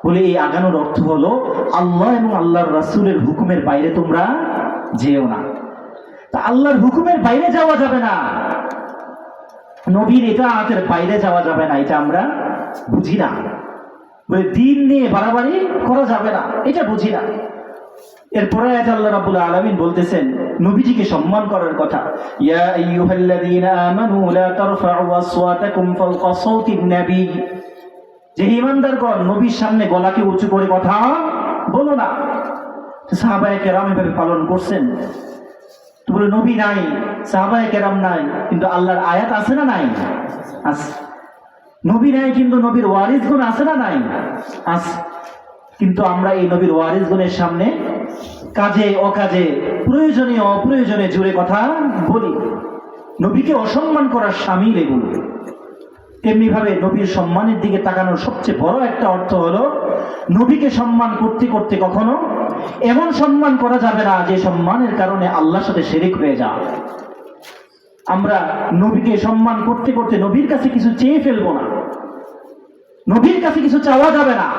বলে এই আগানোর অর্থ হলো আল্লাহ এবং আল্লাহর রাসূলের হুকুমের বাইরে তোমরা যেও না। তা আল্লাহর হুকুমের বাইরে যাওয়া যাবে না, নবীর ইতাআতের বাইরে যাওয়া যাবে না, এটা আমরা বুঝি না। বলে দিন নিয়ে বাড়াবাড়ি করা যাবে না, এটা বুঝি না। এরপরে আল্লাহ রাব্বুল আলামিন বলতেছেন নবীজিকে সম্মান করার কথা, ইয়া আইয়ুহাল্লাযীনা আমানু লা তারফাউ আসওয়াতাকুম ফাওকা সাওতিন নবী, যে ঈমানদারগণ, নবীর সামনে গলাকে উঁচু করে কথা বলো না। সাহাবায়ে কেরাম এভাবে পালন করছেন। তো বলে নবী নাই, সাহাবায়ে কেরাম নাই, কিন্তু আল্লাহর আয়াত আছে না নাই? আছে। নবী নাই কিন্তু নবীর ওয়ারিসগণ আছে না নাই? আছে। কিন্তু আমরা এই নবীর ওয়ারিসগণের সামনে কাজে অকাজে, প্রয়োজনে অপ্রয়োজনে জুড়ে কথা বলি, নবীকে অসম্মান করার শামিল এগুলো। তেমনি ভাবে নবীর সম্মানের দিকে তাকানোর সবচেয়ে বড় একটা অর্থ হলো নবীকে সম্মান করতে করতে কখনো এমন সম্মান করা যাবে না যে সম্মানের কারণে আল্লাহর সাথে শিরক হয়ে যায়। আমরা নবীকে সম্মান করতে করতে নবীর কাছে কিছু চেয়ে ফেলবো না, নবীর কাছে কিছু চাওয়া যাবে না।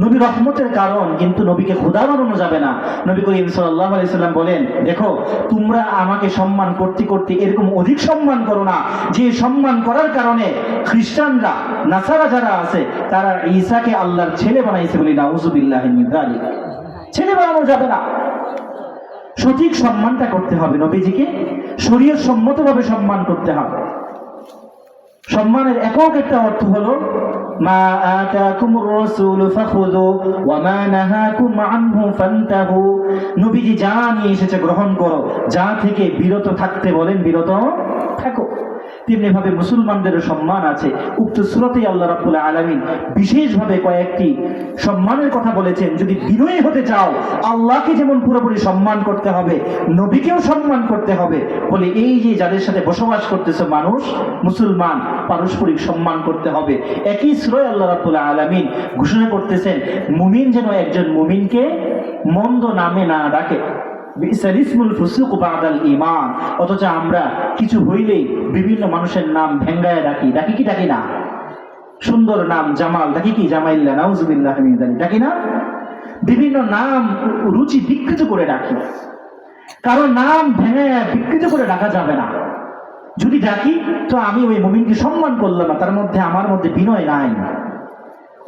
নবী রহমতের কারণ, কিন্তু নবীকে খোদা বানানো যাবে না। নবী করিম সাল্লাল্লাহু আলাইহি সাল্লাম বলেন, দেখো তোমরা আমাকে সম্মান করতে করতে এরকম অধিক সম্মান করো না যে সম্মান করার কারণে খ্রিস্টানরা, নাসারা যারা আছে, তারা ঈসাকে আল্লাহর ছেলে বানাইছে। বলি নাউযুবিল্লাহি মিন যালিক। ছেলে বানানো যাবে না, সঠিক সম্মানটা করতে হবে, নবীজিকে শরীয়ত সম্মতভাবে সম্মান করতে হবে। সম্মানের একক একটা অর্থ হলো মা আতাকুমুর রাসূলু ফাখুযু ওয়া মা নাহাকুম আনহু ফান্তাহু, নবীজি যা নিয়ে এসেছে গ্রহণ করো, যা থেকে বিরত থাকতে বলেন বিরত থাকো। তেমনি ভাবে মুসলমানদেরও সম্মান আছে। উক্ত সূরাতেই আল্লাহ রাব্বুল আলামিন বিশেষভাবে কয়েকটি সম্মানের কথা বলেছেন। যদি বিনয়ী হতে চাও, আল্লাহকে যেমন পুরোপুরি সম্মান করতে হবে, নবীকেও সম্মান করতে হবে। বলে এই যে যাদের সাথে বসবাস করতেছে মানুষ, মুসলমান, পারস্পরিক সম্মান করতে হবে। একই সূরায় আল্লাহ রাব্বুল আলামিন ঘোষণা করতেছেন মুমিন যেন একজন মুমিনকে মন্দ নামে না ডাকে। বিসালিসমুল ফুসুক বাদাল ঈমান। অথচ আমরা কিছু হইলেই বিভিন্ন মানুষের নাম ভেঙ্গায় ডাকি, ডাকি কি ডাকি না? সুন্দর নাম জামাল, ডাকি কি জামাইল্লা, নাউযুবিল্লাহি মিন যালিক, ডাকি না? বিভিন্ন নাম রুচি বিকৃত করে ডাকি। কারণ নাম ভেঙ্গায় বিকৃত করে ডাকা যাবে না। যদি ডাকি তো আমি ওই মুমিনকে সম্মান করলাম না, তার মধ্যে আমার মধ্যে বিনয় নাই,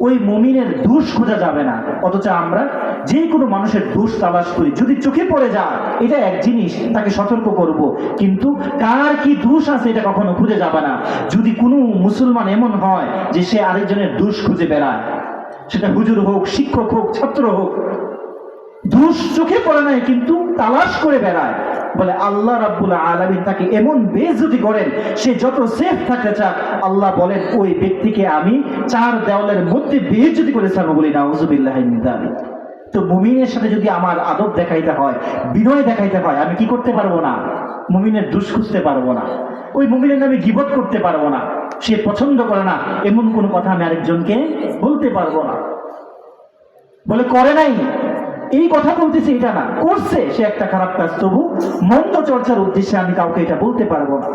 ওই মুমিনের দোষ খোঁজা যাবে না। অথচ আমরা যে কোনো মানুষের দোষ তালাশ করি, যদি চোখে পড়ে যায় এটা এক জিনিস, তাকে সতর্ক করব, কিন্তু কার কি দোষ আছে এটা কখনো খুঁজে যাবে না। যদি কোনো মুসলমান এমন হয় যে সে আরেকজনের দোষ খুঁজে বেড়ায়, সেটা হুজুর হোক, শিক্ষক হোক, ছাত্র হোক, দোষ চোখে পড়ে নাই কিন্তু তালাশ করে বেড়ায়, বলে আল্লাহ রাব্বুল আলামিন তাকে এমন বেইজ্জতি করেন, সে যত সেফ থাকতে চাক, আল্লাহ বলেন ওই ব্যক্তিকে আমি চার দেওয়ালের মধ্যে বেইজ্জতি করে ছাড়বো। বলি নাউযুবিল্লাহি মিন যালিক। তো মুমিনের সাথে যদি আমার আদব দেখাইতে হয়, বিনয় দেখাইতে হয়, আমি কি করতে পারবো না? মুমিনের দোষ খুঁজতে পারবো না, ওই মুমিনের নামে গীবত করতে পারবো না, সে পছন্দ করে না এমন কোনো কথা আমি আরেকজনকে বলতে পারবো না। বলে করে নাই এই কথা বলতেছে এটা না, করছে সে একটা খারাপ কাজ, তবু মন্দ চর্চার উদ্দেশ্যে আমি কাউকে এটা বলতে পারবো না।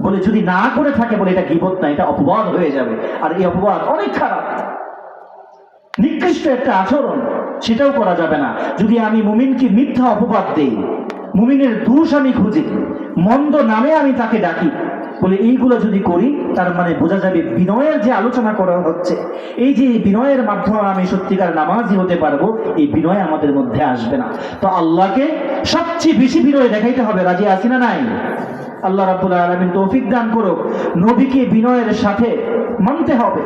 বলে যদি না করে থাকে, বলে এটা গীবত না, এটা অপবাদ হয়ে যাবে। আর এই অপবাদ অনেক খারাপ, নিকৃষ্ট একটা আচরণ, সেটাও করা যাবে না। যদি আমি মুমিনকে মিথ্যা অপবাদ দেই, মুমিনের দোষ আমি খুঁজি, মন্দ নামে আমি তাকে ডাকি, বলে এইগুলো যদি করি, তার মানে বোঝা যাবে বিনয়ের যে আলোচনা করা হচ্ছে, এই যে বিনয়ের মাধ্যমে আমি সত্যিকার নামাজি হতে পারবো, এই বিনয় আমাদের মধ্যে আসবে না। তো আল্লাহকে সবচেয়ে বেশি বিনয় দেখাইতে হবে। রাজি আছি না নাই? আল্লাহ রাব্বুল আলামিন তৌফিক দান করুক। নবীকে বিনয়ের সাথে মানতে হবে।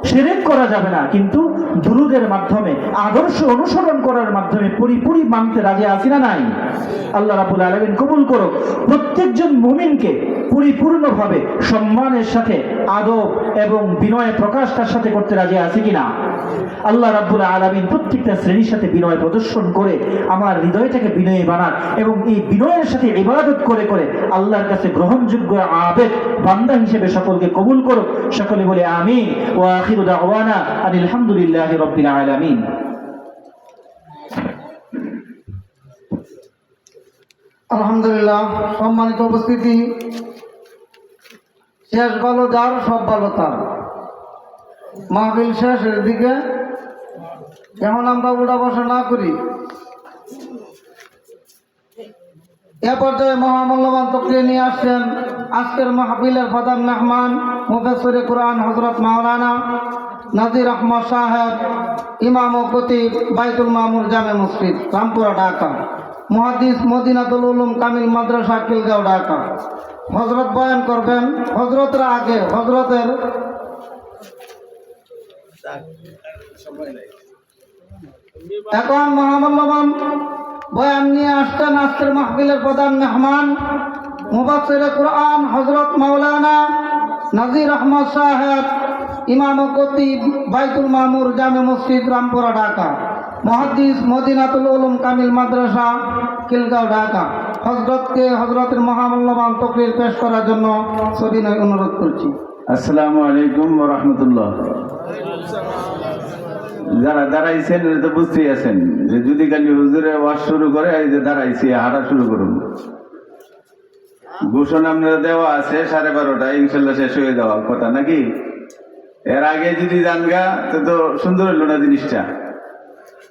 শিরক করা যাবে না, কিন্তু দুরুদের মাধ্যমে, আদর্শ অনুসরণ করার মাধ্যমে পুরোপুরি মানতে রাজি আছি না নাই? আল্লাহ রাব্বুল আলামিন কবুল করো। প্রত্যেকজন মুমিনকে পরিপূর্ণভাবে সম্মানের সাথে আদব এবং বিনয় প্রকাশ তার সাথে করতে রাজি আছি কিনা? আল্লাহ রাব্বুল আলামিন প্রত্যেকটা শ্রেণীর সাথে বিনয় প্রদর্শন করে আমার হৃদয়টাকে বিনয়ী বানান এবং এই বিনয়ের সাথে ইবাদত করে করে আল্লাহর কাছে গ্রহণযোগ্য আবেদ বান্দা হিসেবে সকলকে কবুল করো। সকলে বলে আমিন। ওয়া আখিরু দাওয়ানা আনিল হামদুলিল্লাহি রাব্বিল আলামিন। আলহামদুলিল্লাহ। সম্মানিত উপস্থিতি, শেষ ভালো যার সব ভালো তার। মাহফিল শেষের দিকে, এখন আমরা উঠা বসা না করি। এ পর্যায়ে মহামূল্যবান তকরির নিয়ে আসছেন আজকের মাহফিলের প্রধান মেহমান মুফাসসিরে কুরআন হযরত মাওলানা নাজির আহমদ সাহেব, ইমাম ও খতিব বাইতুল মামুর জামে মসজিদ, রামপুরা, ঢাকা। মুহাদ্দিস মদিনাতুল উলুম কামিল মাদ্রাসা, খিলগাঁও, ঢাকা। হযরত বয়ান করবেন। হযরতের আগে হযরতের এখন মহামূল্যবান বয়ান নিয়ে আসছেন আজকের মাহফিলের প্রধান মেহমান মুফাসসিরে কুরআন হযরত মাওলানা নাজির আহমদ সাহেব, ইমাম ও খতিব বাইতুল মামুর জামে মসজিদ, রামপুরা, ঢাকা। মুহাদ্দিস মদিনাতুল উলুম কামিল মাদ্রাসা, খিলগাঁও, ঢাকা। হযরতকে হযরতের মহামূল্যবান তকরির পেশ করার জন্য সবিনয় অনুরোধ করছি। আসসালামু আলাইকুম ওয়া রাহমাতুল্লাহ। যারা দাঁড়াইছেন তো বুঝতেই আছেন যে যদি কালি হুজুরে ওয়াজ শুরু করে, এই যে দাঁড়াইছি, হাঁটা শুরু করুন। ঘোষণা আপনারা দেওয়া আছে 12:30 ইনশাল্লাহ শেষ হয়ে যাওয়ার কথা নাকি? এর আগে যদি জানগা তো সুন্দর হইল না জিনিসটা,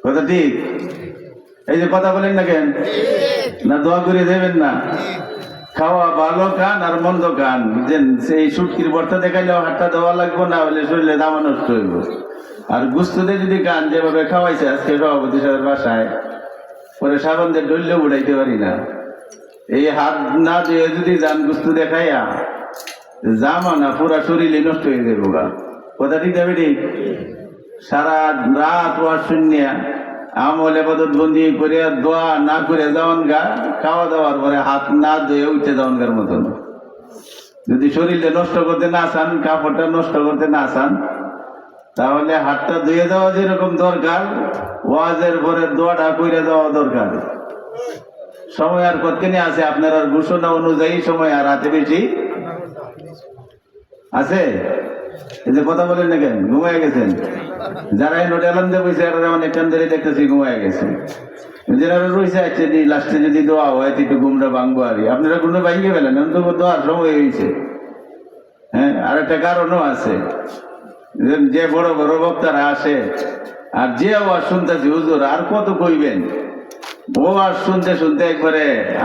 কথা ঠিক? এই যে কথা বলেন না কেন, না দোয়া করে দেবেন না? খাওয়া ভালো খান আর মন্দ খান, সেই সুটকির বর্তা দেখাইলেও হাতটা দেওয়া লাগবো, না হলে শরীরে দামা নষ্ট হইব। আর গুস্ততে যদি খান যেভাবে খাওয়াইছে আজকে সভাপতি সাহেবের বাসায়, পরে সাবান দিয়ে ডললেও উড়াইতে পারি না। এই হাত না দিয়ে যদি যান গুস্ত দেখাইয়া, জামা না পুরা শরীরে নষ্ট হয়ে যাবো গা। কথা ঠিক যাবে ঠিক? সারা রাত ওয়াজ শুনিয়া আমল ইবাদত বন্দি করে দোয়া না করে যাওয়ান গা, খাওয়া দাওয়ার পরে হাত না ধুয়ে উঠে যাওয়ান গার মতন। যদি শরীরে নষ্ট করতে না চান, কাপড়টা নষ্ট করতে না চান, তাহলে হাতটা ধুয়ে দেওয়া যেরকম দরকার, ওয়াজের পরে দোয়াটা করে দেওয়া দরকার। সময় আর কতখানি আছে? আপনার আর ঘোষণা অনুযায়ী সময় আর হাতে বেশি আছে? এই যে কথা বলেন না কেন, ঘুমায় গেছেন? যারা এই নোট এলাম দিয়ে বসে অনেকক্ষণ ধরে দেখতেছি ঘুমায় গেছে। যারা রয়েছে আছে লাস্টে যদি দোয়া হয় একটু ঘুমটা ভাঙবো আর আপনারা ঘুমটা ভাঙিয়ে ফেলেন, এখন তো দোয়ার সময় হয়েছে। হ্যাঁ, আর একটা কারণও আছে, যে বড় বড় বক্তারা আসে আর যে আওয়াজ শুনতেছি হুজুর আর কত কইবেন, ও আর শুনতে শুনতে একবারে